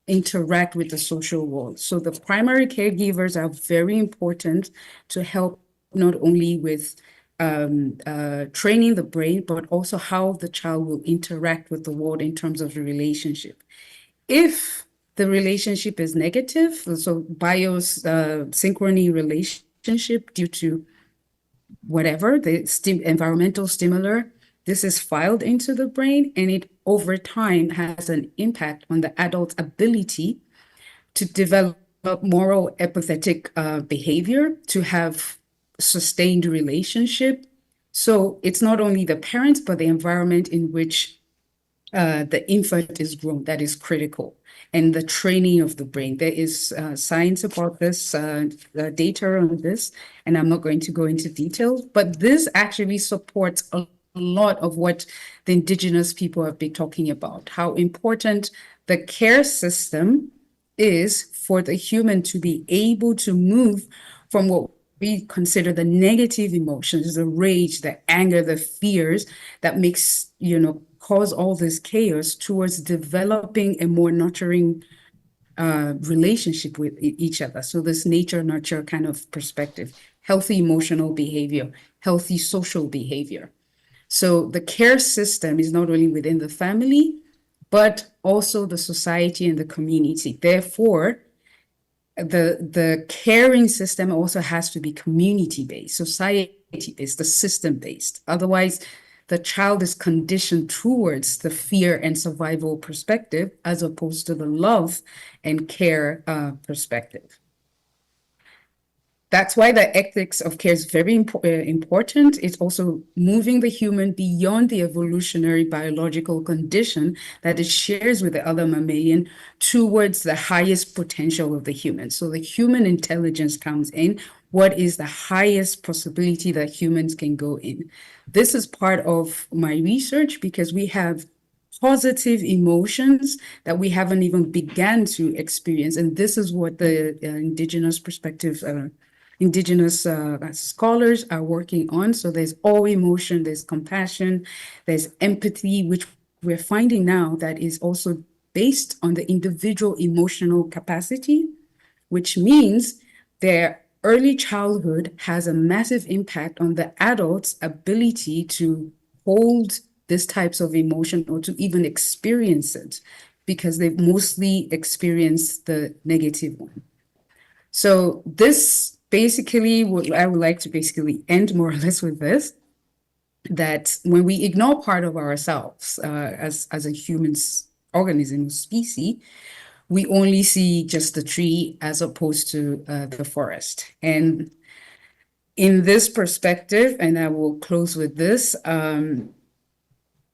interact with the social world. So the primary caregivers are very important to help not only with training the brain, but also how the child will interact with the world in terms of the relationship. If the relationship is negative, so synchrony relationship due to whatever, the environmental stimuli, this is filed into the brain, and it over time has an impact on the adult's ability to develop moral empathetic behavior, to have sustained relationship. So it's not only the parents, but the environment in which the infant is grown that is critical, and the training of the brain. There is science about this, data on this, and I'm not going to go into details, but this actually supports a lot of what the indigenous people have been talking about, how important the care system is for the human to be able to move from what we consider the negative emotions, the rage, the anger, the fears that makes, cause all this chaos towards developing a more nurturing relationship with each other. So this nature-nurture kind of perspective, healthy emotional behavior, healthy social behavior. So the care system is not only within the family, but also the society and the community. Therefore, the caring system also has to be community-based, society-based, the system-based. Otherwise, the child is conditioned towards the fear and survival perspective as opposed to the love and care perspective. That's why the ethics of care is very important. It's also moving the human beyond the evolutionary biological condition that it shares with the other mammalian towards the highest potential of the human. So the human intelligence comes in. What is the highest possibility that humans can go in? This is part of my research because we have positive emotions that we haven't even begun to experience. And this is what the indigenous perspective indigenous scholars are working on. So there's all emotion, there's compassion, there's empathy, which we're finding now that is also based on the individual emotional capacity, which means their early childhood has a massive impact on the adult's ability to hold these types of emotion or to even experience it, because they've mostly experienced the negative one. So this basically, I would like to basically end more or less with this, that when we ignore part of ourselves as a human organism or species, we only see just the tree as opposed to the forest. And in this perspective, and I will close with this,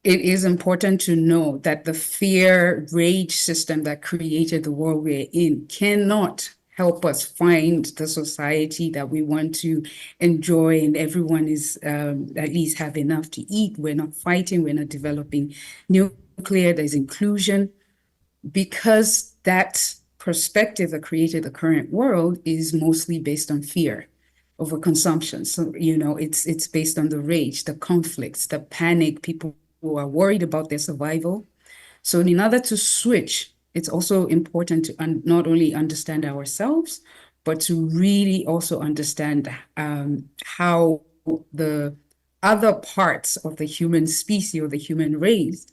it is important to know that the fear rage system that created the world we're in cannot help us find the society that we want to enjoy, and everyone is at least have enough to eat. We're not fighting, we're not developing nuclear, there's inclusion, because that perspective that created the current world is mostly based on fear over consumption. So, it's based on the rage, the conflicts, the panic, people who are worried about their survival. So in order to switch, it's also important to not only understand ourselves, but to really also understand how the other parts of the human species or the human race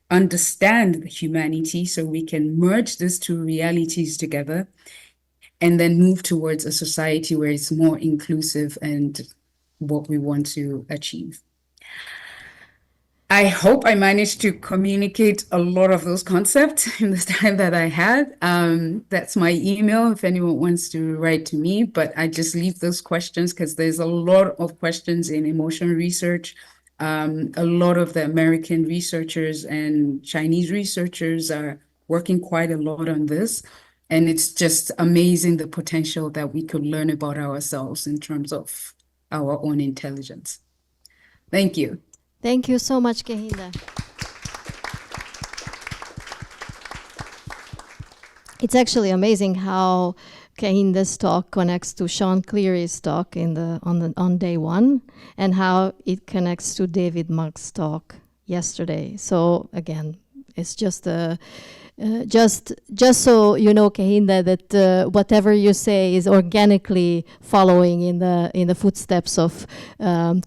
understand humanity, so we can merge these two realities together and then move towards a society where it's more inclusive and what we want to achieve. I hope I managed to communicate a lot of those concepts in the time that I had. That's my email if anyone wants to write to me, but I just leave those questions because there's a lot of questions in emotion research. A lot of the American researchers and Chinese researchers are working quite a lot on this. And it's just amazing the potential that we could learn about ourselves in terms of our own intelligence. Thank you. Thank you so much, Kehinde. It's actually amazing how Kehinde's talk connects to Sean Cleary's talk on day one, and how it connects to David Mugg's talk yesterday. So again, it's just just so you know, Kehinde, that whatever you say is organically following in the footsteps of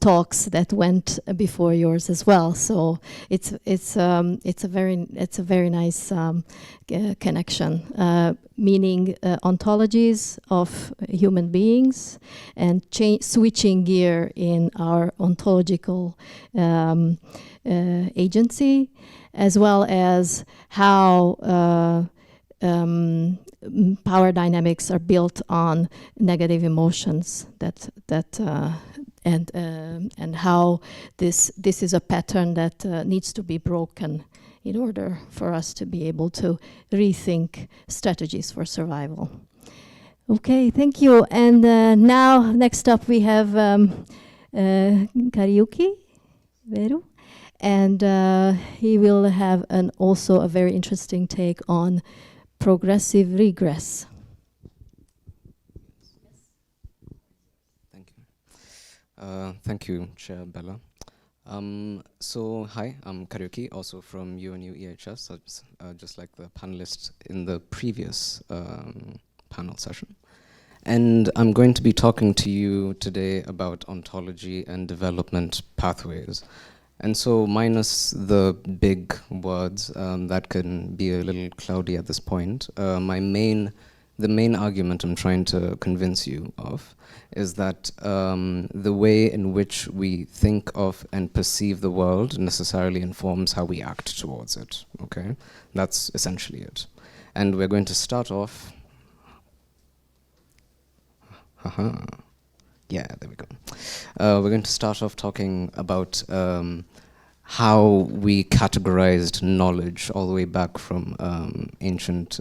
talks that went before yours as well. So it's a very nice connection, meaning ontologies of human beings and switching gear in our ontological agency, as well as how power dynamics are built on negative emotions and how this is a pattern that needs to be broken in order for us to be able to rethink strategies for survival. Okay, thank you. And now, next up, we have Kariũki, Werũ. And he will have also a very interesting take on progressive regress. Thank you, Chair Bella. So hi, I'm Kariũki, also from UNU-EHS, just like the panelists in the previous panel session. And I'm going to be talking to you today about ontology and development pathways. And so minus the big words that can be a little cloudy at this point, the main argument I'm trying to convince you of is that the way in which we think of and perceive the world necessarily informs how we act towards it, okay? That's essentially it. And we're going to start off... Yeah, there we go. We're going to start off talking about how we categorized knowledge all the way back from ancient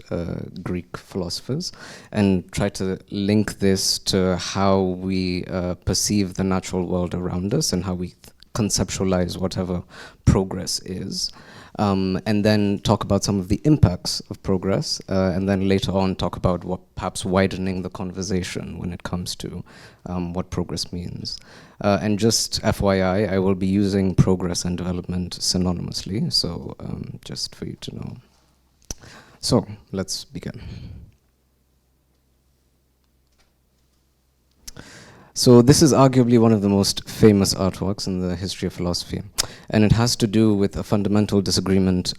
Greek philosophers and try to link this to how we perceive the natural world around us and how we conceptualize whatever progress is. And then talk about some of the impacts of progress, and then later on talk about what perhaps widening the conversation when it comes to what progress means. And just FYI, I will be using progress and development synonymously, so just for you to know. So let's begin. So this is arguably one of the most famous artworks in the history of philosophy, and it has to do with a fundamental disagreement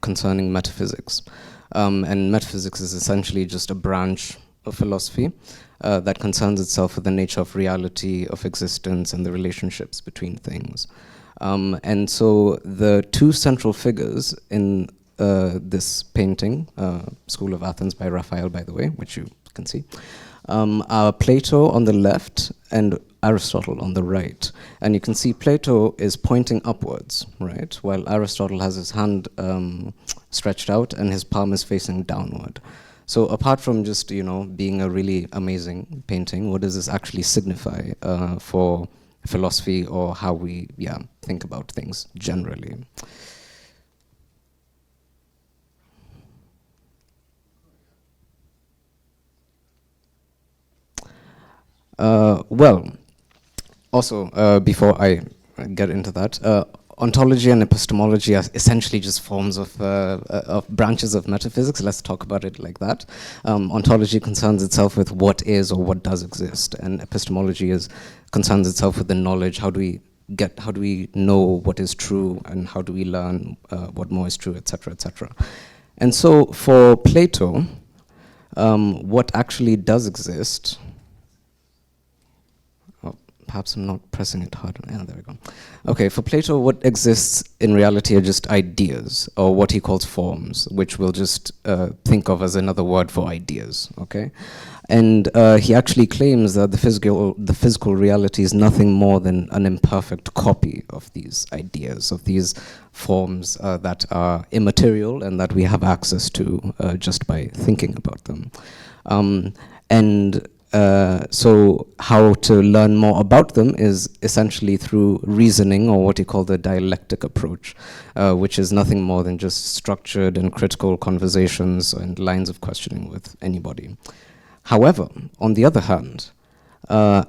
concerning metaphysics. And metaphysics is essentially just a branch of philosophy that concerns itself with the nature of reality, of existence, and the relationships between things. And so the two central figures in this painting, School of Athens by Raphael, by the way, which you can see, are Plato on the left and Aristotle on the right. And you can see Plato is pointing upwards, right? While Aristotle has his hand stretched out and his palm is facing downward. So apart from just, being a really amazing painting, what does this actually signify for philosophy or how we, think about things generally? Well, also, before I get into that, ontology and epistemology are essentially just forms of branches of metaphysics. Let's talk about it like that. Ontology concerns itself with what is or what does exist, and epistemology concerns itself with the knowledge. How do we know what is true, and how do we learn what more is true, etc., etc. And so for Plato, what actually does exist... Perhaps I'm not pressing it hard. Yeah, there we go. Okay, for Plato, what exists in reality are just ideas, or what he calls forms, which we'll just think of as another word for ideas, okay? And he actually claims that the physical reality is nothing more than an imperfect copy of these ideas, of these forms that are immaterial and that we have access to just by thinking about them. So how to learn more about them is essentially through reasoning, or what you call the dialectic approach, which is nothing more than just structured and critical conversations and lines of questioning with anybody. However, on the other hand, on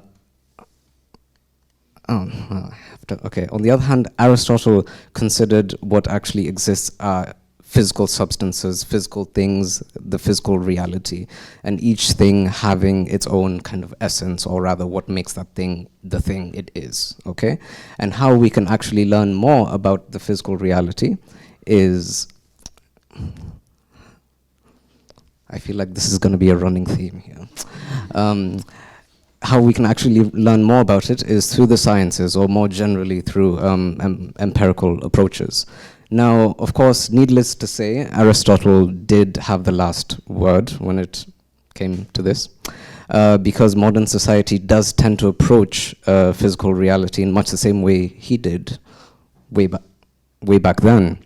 the other hand, Aristotle considered what actually exists are physical substances, physical things, the physical reality, and each thing having its own kind of essence, or rather what makes that thing the thing it is, okay? And how we can actually learn more about the physical reality is... I feel like this is going to be a running theme here. How we can actually learn more about it is through the sciences, or more generally through empirical approaches. Now, of course, needless to say, Aristotle did have the last word when it came to this, because modern society does tend to approach physical reality in much the same way he did way back then.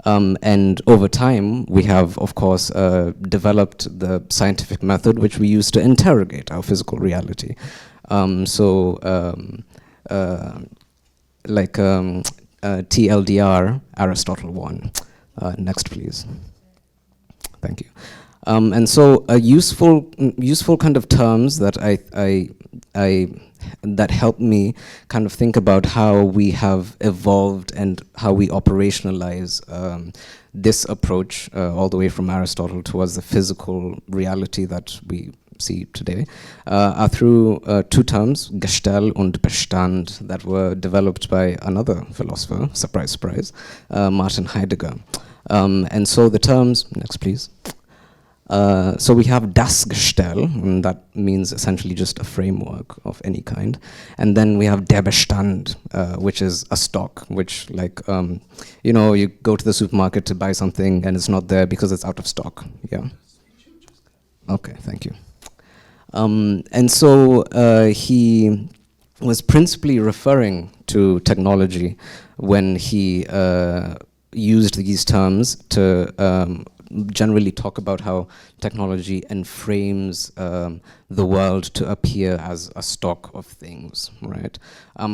And over time, we have, of course, developed the scientific method which we use to interrogate our physical reality. TLDR, Aristotle won. Next, please. Thank you. And so useful kind of terms that that helped me kind of think about how we have evolved and how we operationalize this approach all the way from Aristotle towards the physical reality that we see today are through two terms, Gestell und Bestand, that were developed by another philosopher, surprise, surprise, Martin Heidegger. And so the terms, next please. So we have das Gestell, and that means essentially just a framework of any kind. And then we have der Bestand, which is a stock, which like, you know, you go to the supermarket to buy something and it's not there because it's out of stock, yeah? Okay, thank you. And so he was principally referring to technology when he used these terms to generally talk about how technology enframes the world to appear as a stock of things, right?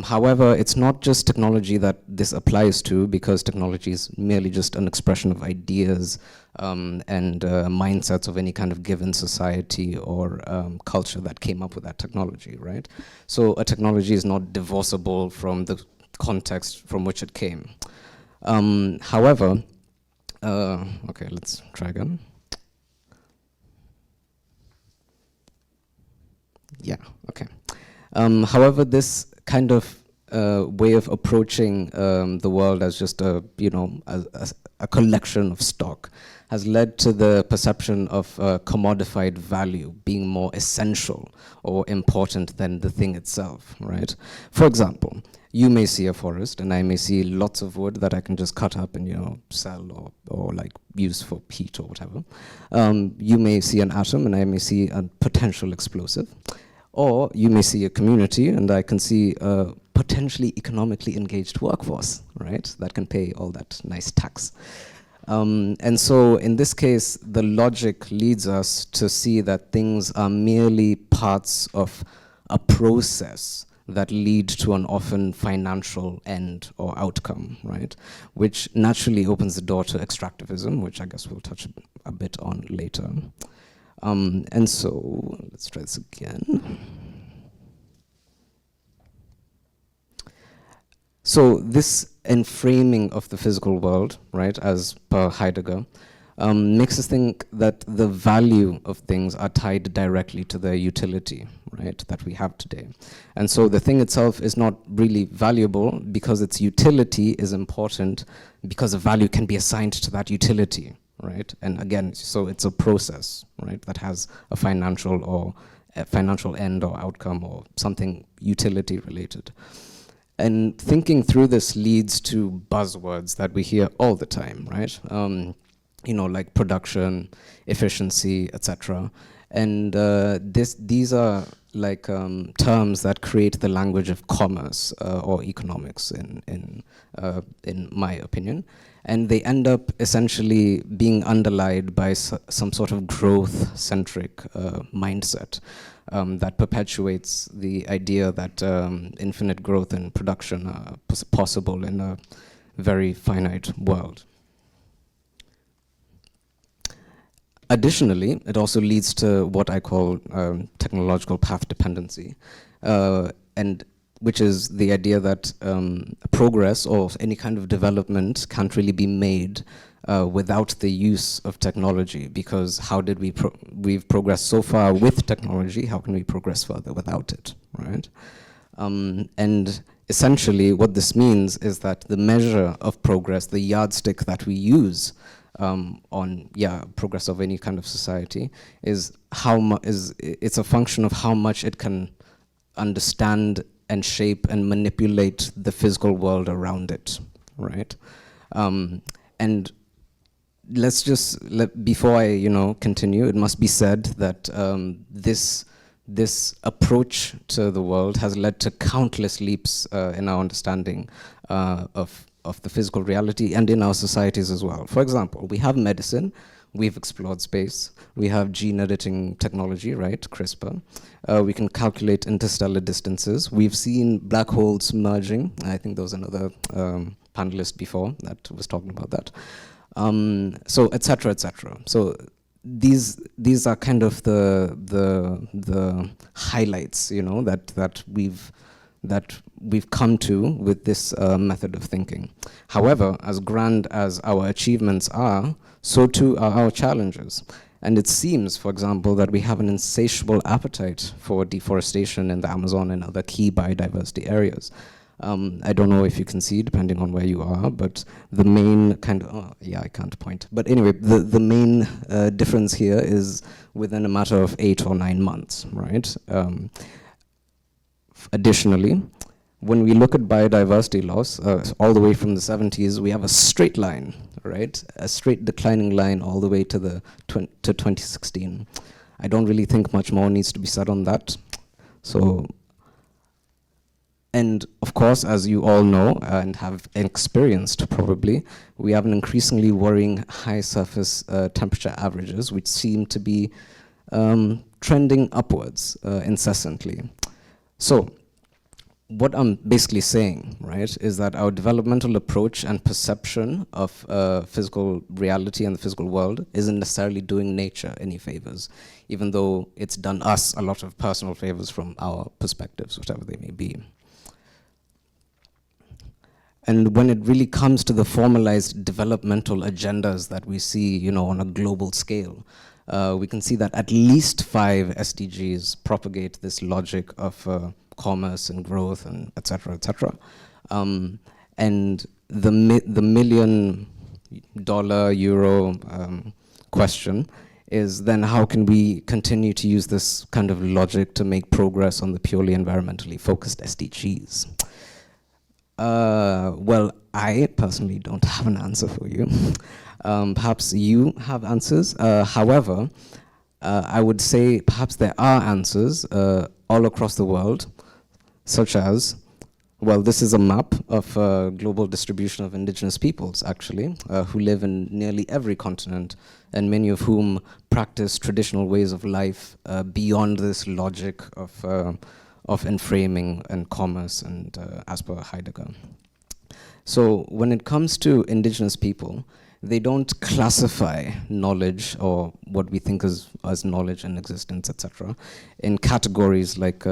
However, it's not just technology that this applies to, because technology is merely just an expression of ideas and mindsets of any kind of given society or culture that came up with that technology, right? So a technology is not divorceable from the context from which it came. However, okay, let's try again. Yeah, okay. However, this kind of way of approaching the world as just a, you know, a collection of stock has led to the perception of commodified value being more essential or important than the thing itself, right? For example, you may see a forest and I may see lots of wood that I can just cut up and, you know, sell or like use for heat or whatever. You may see an atom and I may see a potential explosive. Or you may see a community and I can see a potentially economically engaged workforce, right? That can pay all that nice tax. And so in this case, the logic leads us to see that things are merely parts of a process that lead to an often financial end or outcome, right? Which naturally opens the door to extractivism, which I guess we'll touch a bit on later. And so, let's try this again. So this enframing of the physical world, right, as per Heidegger, makes us think that the value of things are tied directly to their utility, right, that we have today. And so the thing itself is not really valuable because its utility is important because a value can be assigned to that utility, right? And again, so it's a process, right, that has a financial or a financial end or outcome or something utility related. And thinking through this leads to buzzwords that we hear all the time, right? You know, like production, efficiency, etc. And these are like terms that create the language of commerce or economics, in my opinion. And they end up essentially being underlined by some sort of growth-centric mindset that perpetuates the idea that infinite growth and production are possible in a very finite world. Additionally, it also leads to what I call technological path dependency, and which is the idea that progress or any kind of development can't really be made without the use of technology, because how did we've progressed so far with technology, how can we progress further without it, right? And essentially what this means is that the measure of progress, the yardstick that we use on progress of any kind of society is it's a function of how much it can understand and shape and manipulate the physical world around it, right? And let's just before I continue, it must be said that this approach to the world has led to countless leaps in our understanding of the physical reality and in our societies as well. For example, we have medicine, we've explored space, we have gene editing technology, right, CRISPR. We can calculate interstellar distances. We've seen black holes merging. I think there was another panelist before that was talking about that. So, et cetera, et cetera. So these are kind of the highlights, you know, that we've come to with this method of thinking. However, as grand as our achievements are, so too are our challenges. And it seems, for example, that we have an insatiable appetite for deforestation in the Amazon and other key biodiversity areas. I don't know if you can see, depending on where you are, but the main kind of, oh, yeah, I can't point. But anyway, the main difference here is within a matter of 8 or 9 months, right? Additionally, when we look at biodiversity loss, all the way from the 70s, we have a straight line, right? A straight declining line all the way to 2016. I don't really think much more needs to be said on that. So, and of course, as you all know and have experienced probably, we have an increasingly worrying high surface temperature averages, which seem to be trending upwards incessantly. So, what I'm basically saying, right, is that our developmental approach and perception of physical reality and the physical world isn't necessarily doing nature any favors, even though it's done us a lot of personal favors from our perspectives, whatever they may be. And when it really comes to the formalized developmental agendas that we see, you know, on a global scale, we can see that at least 5 SDGs propagate this logic of commerce and growth and et cetera, et cetera. And the $1 million, euro question is then how can we continue to use this kind of logic to make progress on the purely environmentally focused SDGs? Well, I personally don't have an answer for you. Perhaps you have answers. However, I would say perhaps there are answers all across the world, such as, well, this is a map of global distribution of indigenous peoples, actually, who live in nearly every continent, and many of whom practice traditional ways of life beyond this logic of enframing and commerce and as per Heidegger. So when it comes to indigenous people, they don't classify knowledge or what we think as knowledge and existence, etc., in categories like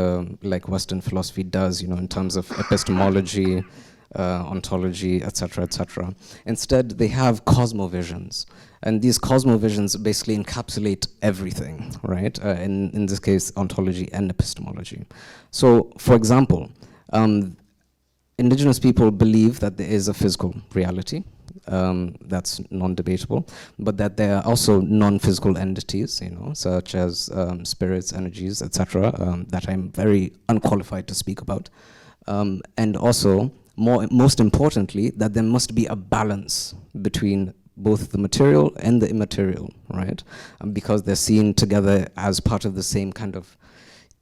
Western philosophy does, you know, in terms of epistemology, ontology, etc., etc. Instead, they have cosmovisions, and these cosmovisions basically encapsulate everything, right? In this case, ontology and epistemology. So, for example, indigenous people believe that there is a physical reality. That's non-debatable, but that there are also non-physical entities, you know, such as spirits, energies, etc., that I'm very unqualified to speak about, and also, most importantly, that there must be a balance between both the material and the immaterial, right? Because they're seen together as part of the same kind of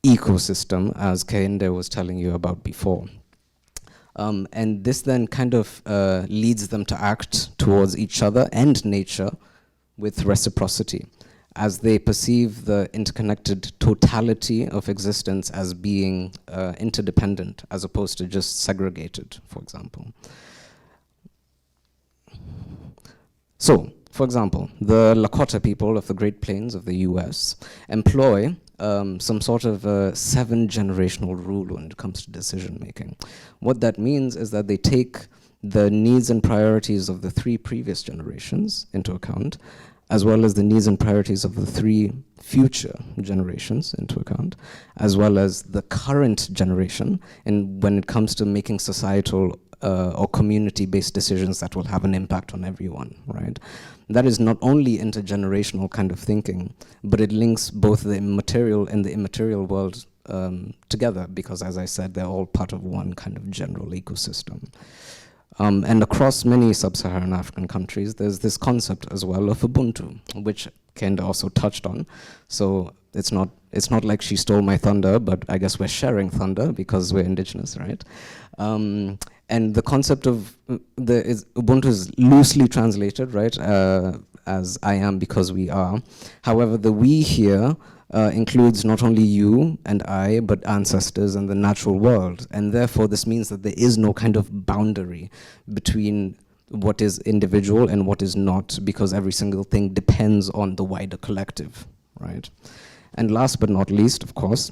ecosystem as Kehinde was telling you about before. And this then kind of leads them to act towards each other and nature with reciprocity, as they perceive the interconnected totality of existence as being interdependent, as opposed to just segregated, for example. So, for example, the Lakota people of the Great Plains of the US employ some sort of 7-generational rule when it comes to decision making. What that means is that they take the needs and priorities of the 3 previous generations into account, as well as the needs and priorities of the 3 future generations into account, as well as the current generation, and when it comes to making societal or community-based decisions that will have an impact on everyone, right? That is not only intergenerational kind of thinking, but it links both the material and the immaterial world together, because as I said, they're all part of one kind of general ecosystem. And across many sub-Saharan African countries, there's this concept as well of Ubuntu, which Kehinde also touched on. So it's not like she stole my thunder, but I guess we're sharing thunder because we're indigenous, right? And the concept of Ubuntu is loosely translated, right, as I am because we are. However, the we here includes not only you and I, but ancestors and the natural world. And therefore, this means that there is no kind of boundary between what is individual and what is not, because every single thing depends on the wider collective, right? And last but not least, of course,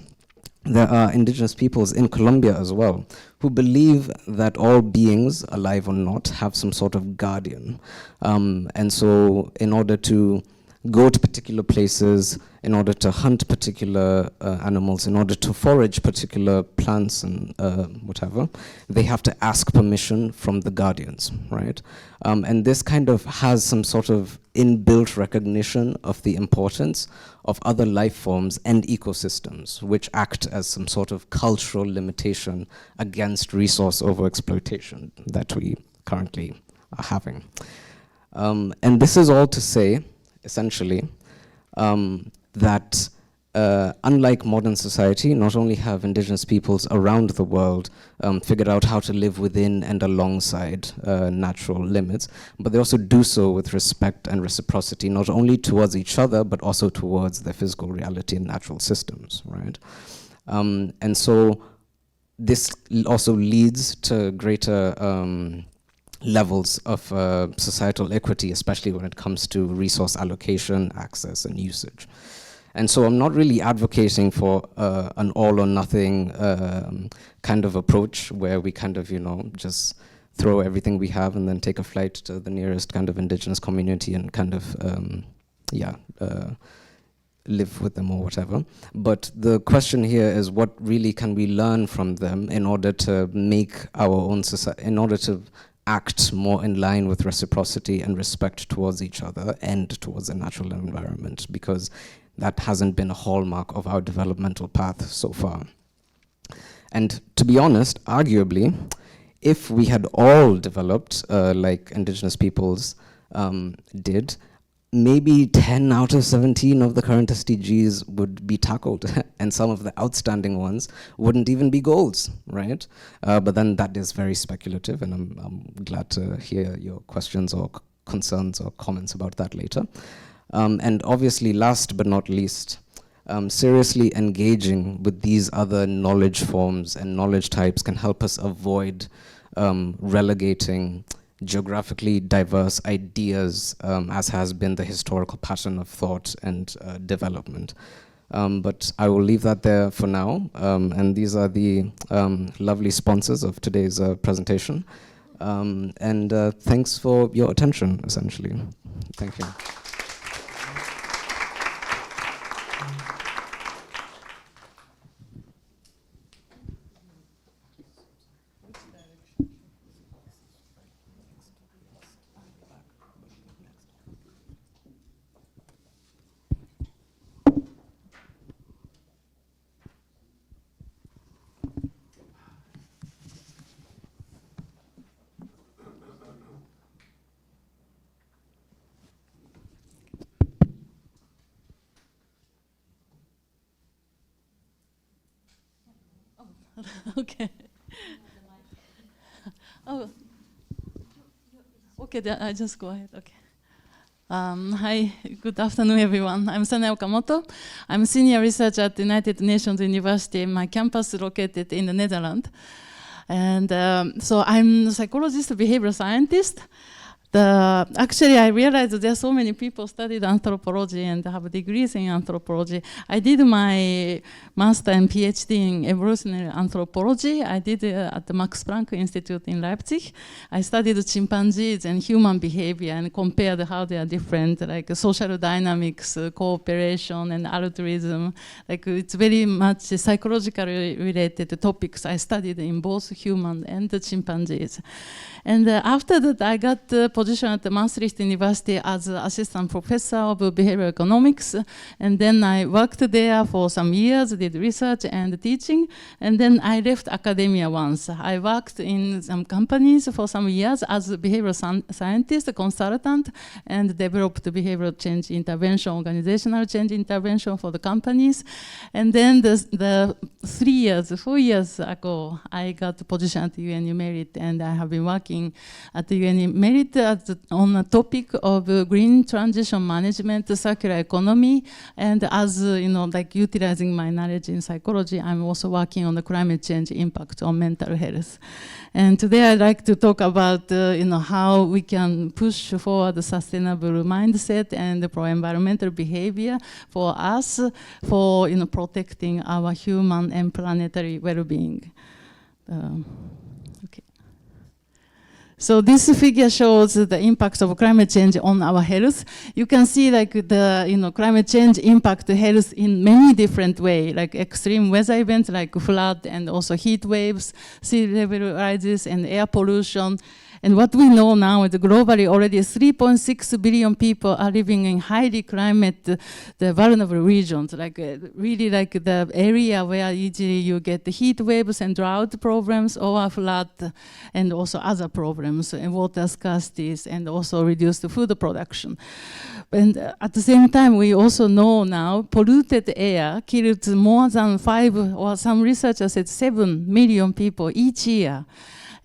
there are indigenous peoples in Colombia as well who believe that all beings, alive or not, have some sort of guardian. And so in order to go to particular places, in order to hunt particular animals, in order to forage particular plants and whatever, they have to ask permission from the guardians, right? And this kind of has some sort of inbuilt recognition of the importance of other life forms and ecosystems, which act as some sort of cultural limitation against resource overexploitation that we currently are having. And this is all to say, essentially, that unlike modern society, not only have indigenous peoples around the world figured out how to live within and alongside natural limits, but they also do so with respect and reciprocity, not only towards each other, but also towards their physical reality and natural systems, right? And so this also leads to greater levels of societal equity, especially when it comes to resource allocation, access, and usage. And so I'm not really advocating for an all or nothing kind of approach where we kind of, just throw everything we have and then take a flight to the nearest kind of indigenous community and kind of, live with them or whatever. But the question here is, what really can we learn from them in order to make our own society, in order to act more in line with reciprocity and respect towards each other and towards the natural environment, because that hasn't been a hallmark of our developmental path so far. And to be honest, arguably, if we had all developed like indigenous peoples did, maybe 10 out of 17 of the current SDGs would be tackled, and some of the outstanding ones wouldn't even be goals, right? But then that is very speculative, and I'm glad to hear your questions or concerns or comments about that later. And obviously, last but not least, seriously engaging with these other knowledge forms and knowledge types can help us avoid relegating geographically diverse ideas, as has been the historical pattern of thought and development. But I will leave that there for now. And these are the lovely sponsors of today's presentation. And thanks for your attention, essentially. Thank you. Okay. Oh, okay, I just go ahead. Okay. Hi, good afternoon, everyone. I'm Sanae Okamoto. I'm a senior researcher at the United Nations University. My campus is located in the Netherlands. And so I'm a psychologist, behavioral scientist. Actually, I realized that there are so many people studied anthropology and have degrees in anthropology. I did my master and PhD in evolutionary anthropology. I did it at the Max Planck Institute in Leipzig. I studied chimpanzees and human behavior and compared how they are different, like social dynamics, cooperation, and altruism. Like it's very much psychologically related topics I studied in both human and the chimpanzees. And after that, I got the position at the Maastricht University as assistant professor of behavioral economics. And then I worked there for some years, did research and teaching. And then I left academia once. I worked in some companies for some years as a behavioral scientist, a consultant, and developed behavioral change intervention, organizational change intervention for the companies. And then the 4 years ago, I got the position at UNU-MERIT, and I have been working at the UNU-MERIT on the topic of green transition management, circular economy, and as like utilizing my knowledge in psychology, I'm also working on the climate change impact on mental health. And today I'd like to talk about how we can push forward the sustainable mindset and pro-environmental behavior for us, for protecting our human and planetary well-being. Okay. So this figure shows the impact of climate change on our health. You can see like the climate change impact health in many different ways, like extreme weather events like flood and also heat waves, sea level rises and air pollution. And what we know now is globally already 3.6 billion people are living in highly climate the vulnerable regions, like really like the area where easily you get the heat waves and drought problems or flood and also other problems and water scarcities and also reduced food production. And at the same time, we also know now polluted air kills more than 5 or some researchers said 7 million people each year.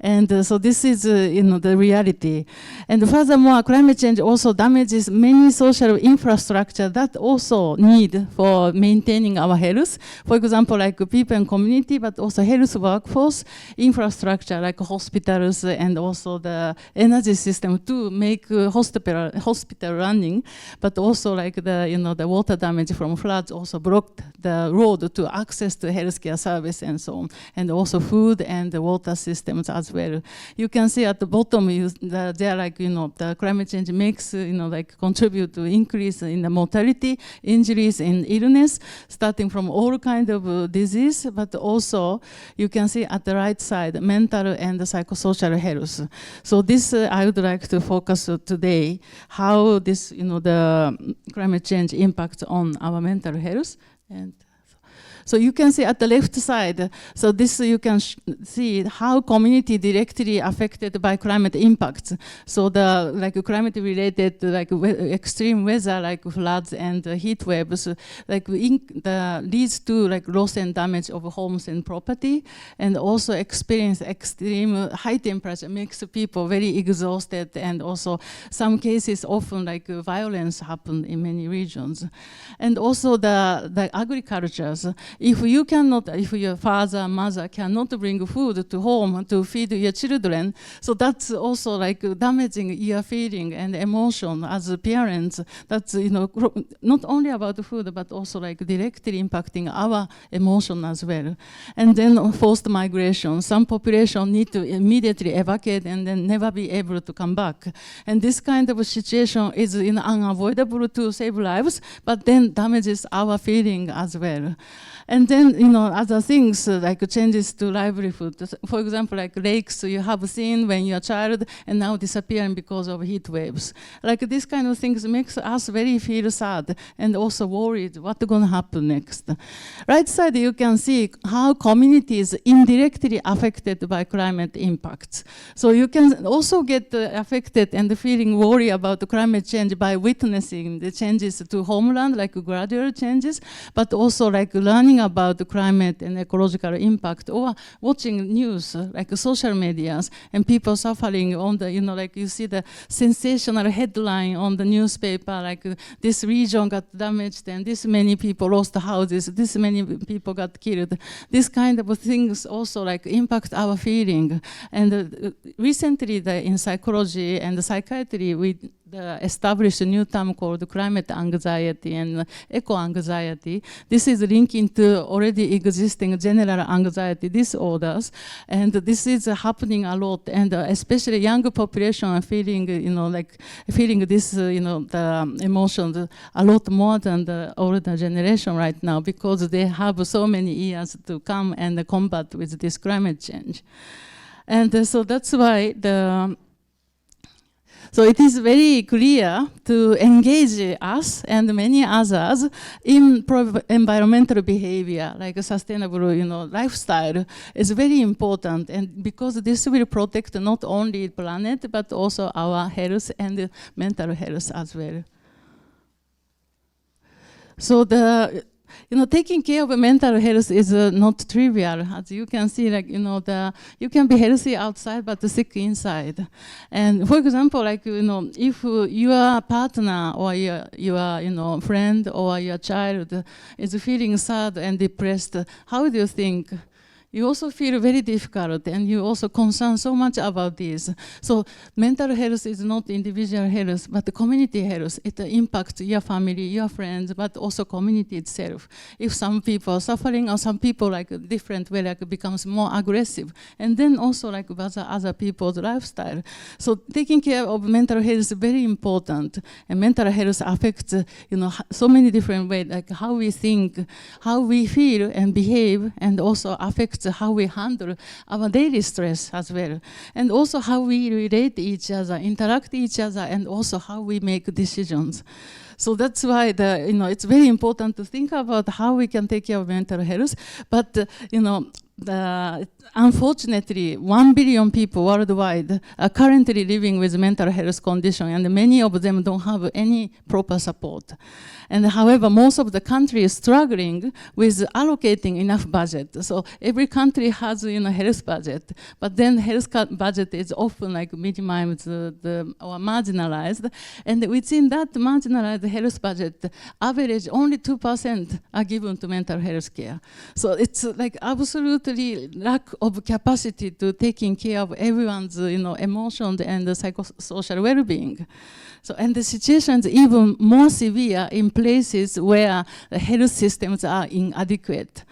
And so this is, the reality. And furthermore, climate change also damages many social infrastructure that also need for maintaining our health. For example, like people and community, but also health workforce, infrastructure like hospitals and also the energy system to make hospital running. But also like the water damage from floods also blocked the road to access to healthcare service and so on. And also food and the water systems as well. You can see at the bottom, there like, the climate change makes, like contribute to increase in the mortality, injuries and illness, starting from all kind of disease, but also you can see at the right side, mental and psychosocial health. So this, I would like to focus today, how this, the climate change impacts on our mental health. And so you can see at the left side, so this you can see how community directly affected by climate impacts. So the like climate related like extreme weather like floods and heat waves like leads to like loss and damage of homes and property, and also experience extreme high temperature makes people very exhausted, and also some cases often like violence happen in many regions. And also the agricultures. If your father, mother cannot bring food to home to feed your children, so that's also like damaging your feeling and emotion as parents. That's not only about the food, but also like directly impacting our emotion as well. And then forced migration. Some population need to immediately evacuate and then never be able to come back. And this kind of situation is unavoidable to save lives, but then damages our feeling as well. And then, other things like changes to livelihood. For example, like lakes you have seen when you're a child and now disappearing because of heat waves. Like this kind of things makes us very feel sad and also worried what's going to happen next. Right side, you can see how communities indirectly affected by climate impacts. So you can also get affected and feeling worried about the climate change by witnessing the changes to homeland, like gradual changes, but also like learning about the climate and ecological impact, or watching news like social medias and people suffering on the, like you see the sensational headline on the newspaper, like this region got damaged and this many people lost houses, this many people got killed. This kind of things also like impact our feeling. And recently in psychology and psychiatry, we established a new term called climate anxiety and eco-anxiety. This is linking to already existing general anxiety disorders, and this is happening a lot, and especially younger population are feeling, feeling this, the emotions a lot more than the older generation right now, because they have so many years to come and combat with this climate change. And so that's why so it is very clear to engage us and many others in environmental behavior, like a sustainable, lifestyle is very important, and because this will protect not only the planet but also our health and mental health as well. So taking care of mental health is not trivial. As you can see, like, you can be healthy outside but sick inside. And for example, like, if your partner or your friend or your child is feeling sad and depressed, how do you think? You also feel very difficult, and you also concern so much about this. So mental health is not individual health, but the community health. It impacts your family, your friends, but also community itself. If some people are suffering, or some people like different way, like becomes more aggressive, and then also like other people's lifestyle. So taking care of mental health is very important, and mental health affects so many different ways, like how we think, how we feel and behave, and also affects how we handle our daily stress as well, and also how we relate to each other, interact with each other, and also how we make decisions. So that's why it's very important to think about how we can take care of mental health. But unfortunately, 1 billion people worldwide are currently living with mental health condition, and many of them don't have any proper support. And however, most of the countries is struggling with allocating enough budget. So every country has health budget, but then health budget is often like minimized or marginalized. And within that marginalized health budget, average only 2% are given to mental health care. So it's like absolutely lack of capacity to taking care of everyone's emotions and psychosocial well-being. So, and the situation is even more severe in places where the health systems are inadequate.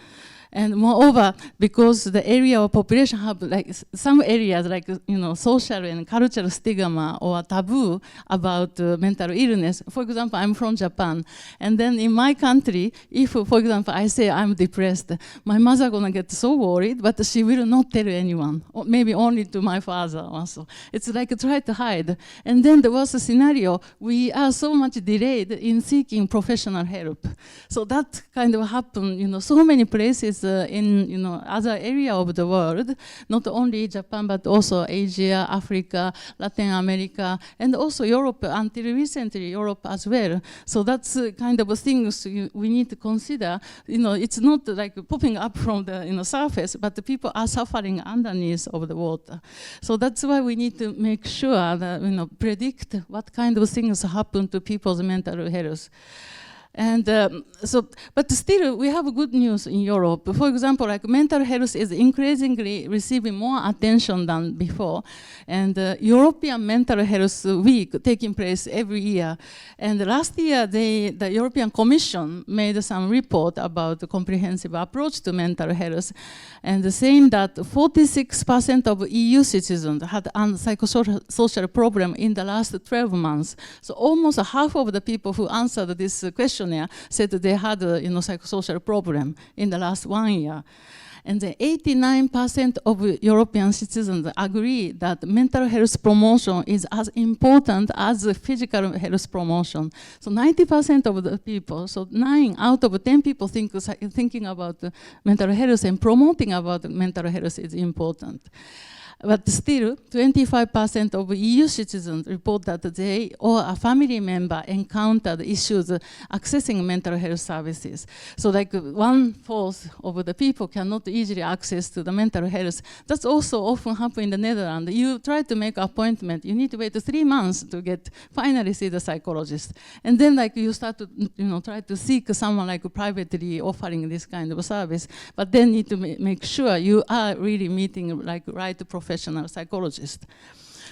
And moreover, because the area of population have like some areas like social and cultural stigma or taboo about mental illness. For example, I'm from Japan, and then in my country, if for example I say I'm depressed, my mother gonna get so worried, but she will not tell anyone, or maybe only to my father also. It's like try to hide. And then the worst scenario, we are so much delayed in seeking professional help. So that kind of happened, so many places in other area of the world, not only Japan but also Asia, Africa, Latin America, and also Europe, until recently Europe as well. So that's kind of things we need to consider. It's not like popping up from the surface, but the people are suffering underneath of the water. So that's why we need to make sure that predict what kind of things happen to people's mental health. And but still, we have good news in Europe. For example, like mental health is increasingly receiving more attention than before. And European Mental Health Week taking place every year. And last year, the European Commission made some report about the comprehensive approach to mental health, and saying that 46% of EU citizens had a psychosocial problem in the last 12 months. So almost half of the people who answered this questionnaire said that they had a psychosocial problem in the last 1 year. And 89% of European citizens agree that mental health promotion is as important as physical health promotion. So 90% of the people, so 9 out of 10 people thinking about mental health and promoting about mental health is important. But still, 25% of EU citizens report that they or a family member encountered issues accessing mental health services. So like 1/4 of the people cannot easily access to the mental health. That's also often happen in the Netherlands. You try to make an appointment, you need to wait 3 months to finally see the psychologist. And then like you start to try to seek someone like privately offering this kind of service, but then need to make sure you are really meeting like right professional psychologist.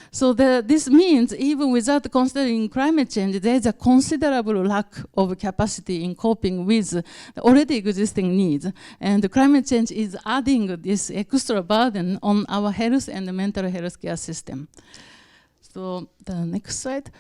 So this means even without considering climate change, there is a considerable lack of capacity in coping with the already existing needs. And the climate change is adding this extra burden on our health and the mental health care system. So the next slide.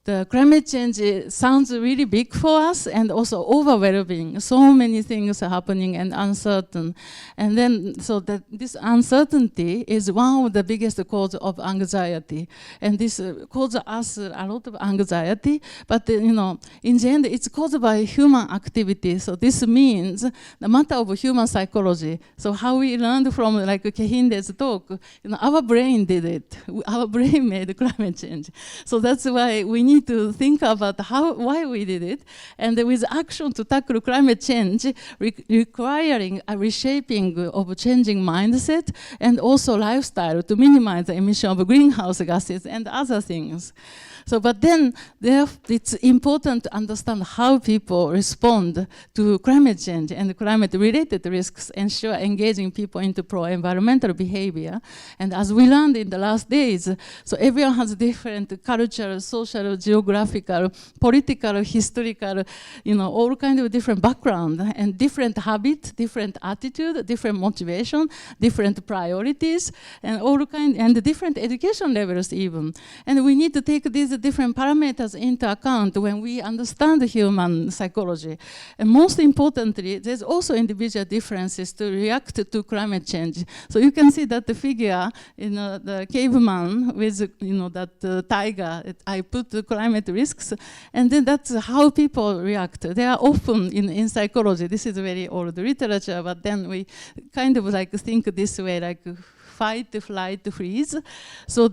The climate change sounds really big for us and also overwhelming. So many things are happening and uncertain. And then, so that this uncertainty is one of the biggest cause of anxiety. And this causes us a lot of anxiety, but in the end, it's caused by human activity. So this means the matter of human psychology. So how we learned from like Kehinde's talk, our brain did it. Our brain made climate change. So that's why we need need to think about why we did it, and with action to tackle climate change requiring a reshaping of changing mindset and also lifestyle to minimize the emission of greenhouse gases and other things. So, but then it's important to understand how people respond to climate change and climate-related risks, ensure engaging people into pro-environmental behavior. And as we learned in the last days, so everyone has different cultural, social, geographical, political, historical, all kind of different background and different habit, different attitude, different motivation, different priorities, and all kind, and different education levels even. And we need to take these different parameters into account when we understand the human psychology. And most importantly, there's also individual differences to react to climate change. So you can see that the figure, the caveman with, that tiger, I put the climate risks, and then that's how people react. They are often in psychology, this is very old literature, but then we kind of like think this way, like fight, flight, freeze. So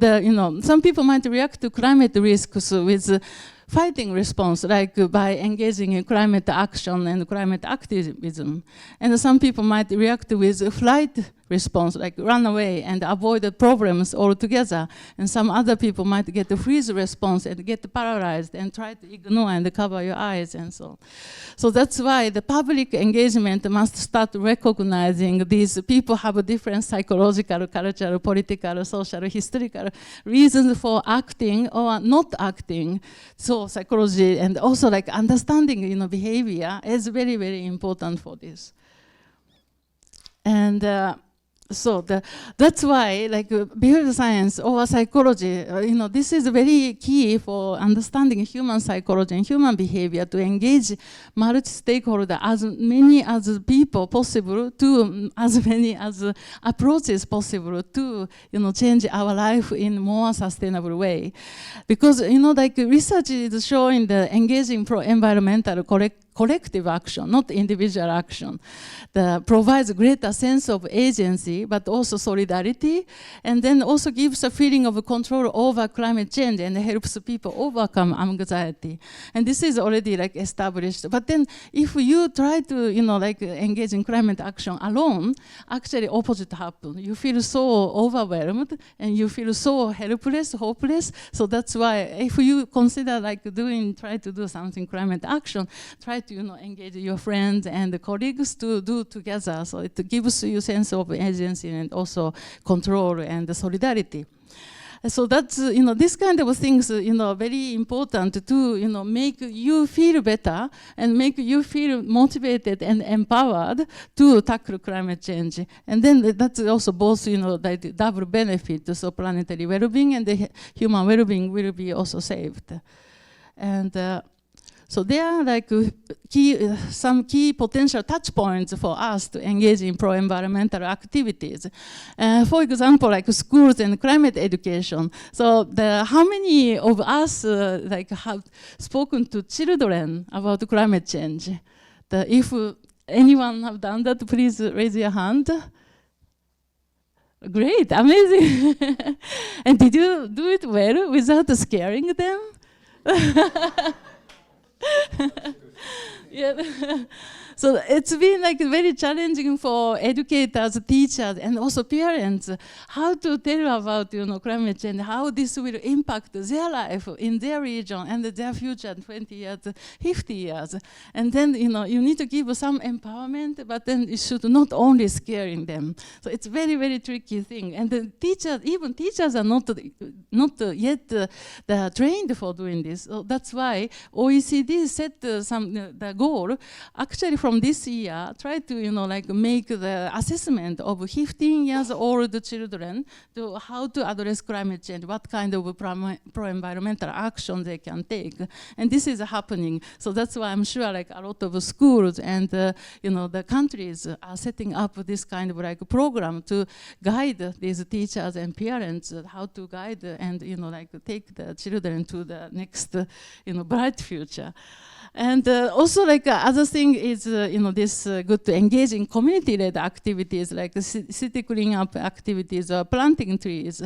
some people might react to climate risks with fighting response, like by engaging in climate action and climate activism. And some people might react with flight response, like run away and avoid the problems altogether. And some other people might get a freeze response and get paralyzed and try to ignore and cover your eyes and so on. So that's why the public engagement must start recognizing these people have a different psychological, cultural, political, social, historical reasons for acting or not acting. So psychology and also like understanding, behavior is very, very important for this. And so that's why, like behavioral science or psychology, this is very key for understanding human psychology and human behavior, to engage multi-stakeholder, as many as people possible, to as many as approaches possible to, change our life in more sustainable way. Because, like research is showing the engaging pro-environmental collective action, not individual action, that provides greater sense of agency, but also solidarity, and then also gives a feeling of control over climate change and helps people overcome anxiety. And this is already like established. But then if you try to, engage in climate action alone, actually opposite happens. You feel so overwhelmed and you feel so helpless, hopeless. So that's why if you consider try to do something climate action, try to engage your friends and the colleagues to do together. So it gives you a sense of agency and also control and solidarity. So that's, this kind of things, very important to, make you feel better and make you feel motivated and empowered to tackle climate change. And then that's also both, the double benefit, so planetary well-being and the human well-being will be also saved. And so there are some key potential touch points for us to engage in pro-environmental activities. For example, like schools and climate education. So how many of us have spoken to children about climate change? If anyone have done that, please raise your hand. Great, amazing. And did you do it well without scaring them? Yeah. So it's been very challenging for educators, teachers, and also parents how to tell about climate change, how this will impact their life in their region and their future 20 years, 50 years. And then you need to give some empowerment, but then it should not only scaring them. So it's very, very tricky thing. And the teachers are not yet trained for doing this. So that's why OECD set the goal. Actually, from this year, try to make the assessment of 15 years old children to how to address climate change, what kind of pro-environmental action they can take, and this is happening. So that's why I'm sure a lot of schools and the countries are setting up this kind of program to guide these teachers and parents how to guide and take the children to the next bright future. And also other thing is this good to engage in community-led activities like city cleanup activities or planting trees.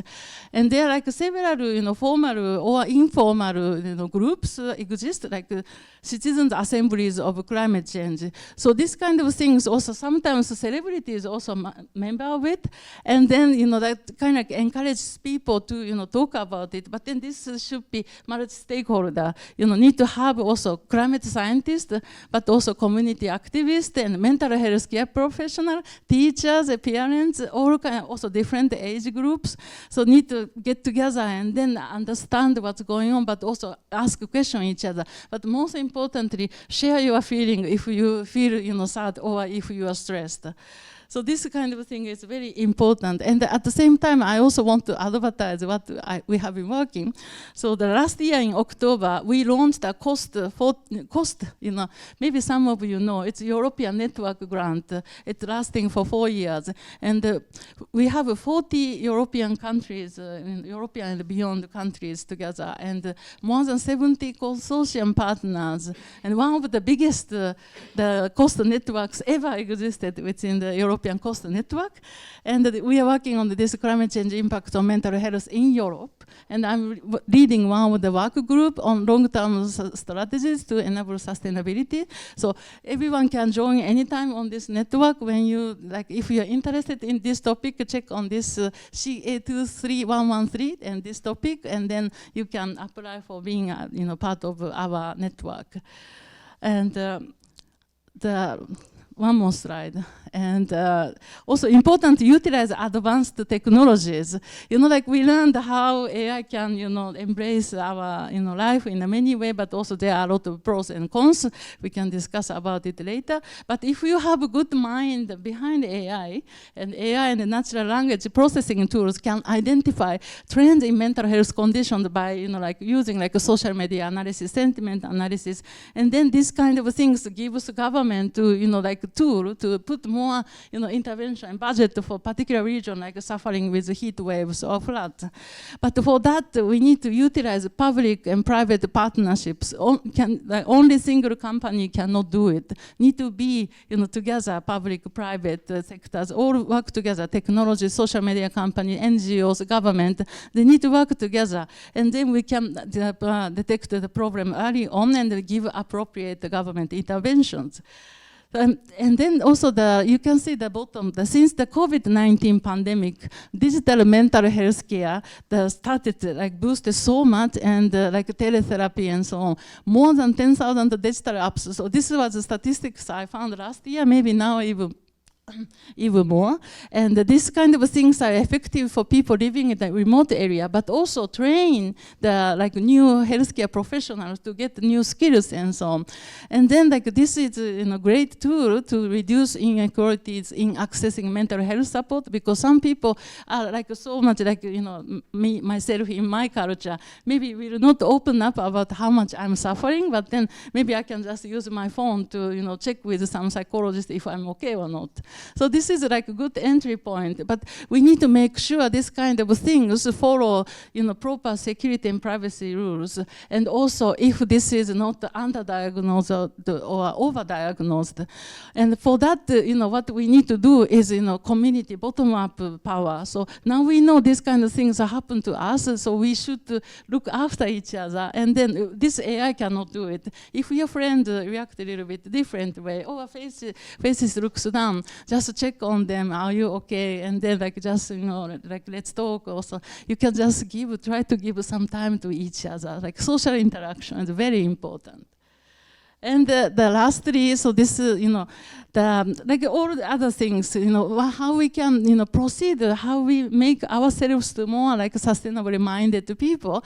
And there are like several, formal or informal, groups exist, like citizens' assemblies of climate change. So this kind of things also sometimes celebrities also member of it, and then that kind of encourages people to talk about it. But then this should be multi-stakeholder. Need to have also climate scientists, but also community activists and mental health care professionals, teachers, parents, all kind of also different age groups. So need to get together and then understand what's going on, but also ask questions each other. But most importantly, share your feeling if you feel sad or if you are stressed. So this kind of thing is very important. And at the same time, I also want to advertise what we have been working. So the last year in October, we launched a cost, maybe some of you know, it's European Network Grant. It's lasting for 4 years. And we have 40 European countries, European and beyond countries together, and more than 70 consortium partners. And one of the biggest the cost networks ever existed within the European Cost Network, and we are working on this climate change impact on mental health in Europe. And I'm leading one of the work group on long-term strategies to enable sustainability. So everyone can join anytime on this network. When you if you are interested in this topic, check on this CA23113 and this topic, and then you can apply for being part of our network. And the one more slide. And also important to utilize advanced technologies. We learned how AI can, embrace our, life in many ways, but also there are a lot of pros and cons. We can discuss about it later. But if you have a good mind behind AI and natural language processing tools can identify trends in mental health conditions by, using a social media analysis, sentiment analysis, and then this kind of things gives government to, tool to put more intervention and budget for particular region like suffering with heat waves or floods. But for that we need to utilize public and private partnerships. Only single company cannot do it. Need to be together, public, private sectors all work together, technology, social media company, NGOs, government, they need to work together, and then we can detect the problem early on and give appropriate government interventions. And then also you can see the bottom, since the COVID-19 pandemic, digital mental health care started boosted so much, and teletherapy and so on. More than 10,000 digital apps. So this was the statistics I found last year, maybe now even more. And these kind of things are effective for people living in the remote area, but also train the new healthcare professionals to get new skills and so on. And then this is a great tool to reduce inequalities in accessing mental health support, because some people are so much me, myself in my culture, maybe will not open up about how much I'm suffering, but then maybe I can just use my phone to check with some psychologist if I'm okay or not. So this is a good entry point, but we need to make sure this kind of things follow, proper security and privacy rules. And also, if this is not underdiagnosed or overdiagnosed, and for that, what we need to do is, community bottom-up power. So now we know these kind of things happen to us, so we should look after each other. And then this AI cannot do it. If your friend reacts a little bit different way, faces looks down, just check on them, are you okay? And then just, let's talk also. You can just try to give some time to each other. Social interaction is very important. And the last three, so this, all the other things, how we can, proceed, how we make ourselves to more sustainably minded people.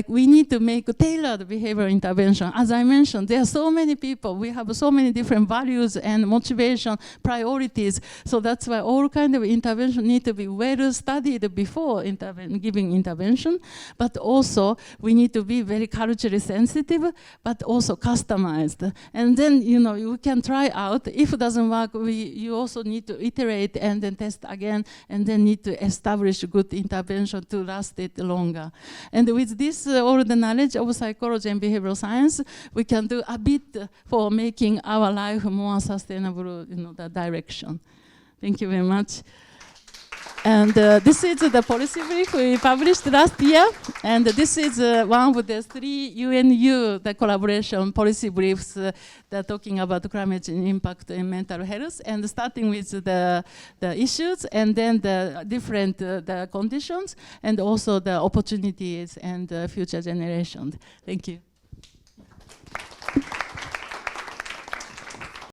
We need to make tailored behavioral intervention. As I mentioned, there are so many people, we have so many different values and motivation, priorities. So that's why all kind of intervention need to be well studied before giving intervention. But also, we need to be very culturally sensitive, but also customized. And then, you can try out. If it doesn't work, you also need to iterate and then test again, and then need to establish good intervention to last it longer. And with this, all the knowledge of psychology and behavioral science, we can do a bit for making our life more sustainable, the direction. Thank you very much. And this is the policy brief we published last year. And this is one of the 3 UNU, the collaboration policy briefs that are talking about climate change impact in mental health, and starting with the issues, and then the different the conditions, and also the opportunities and future generations. Thank you.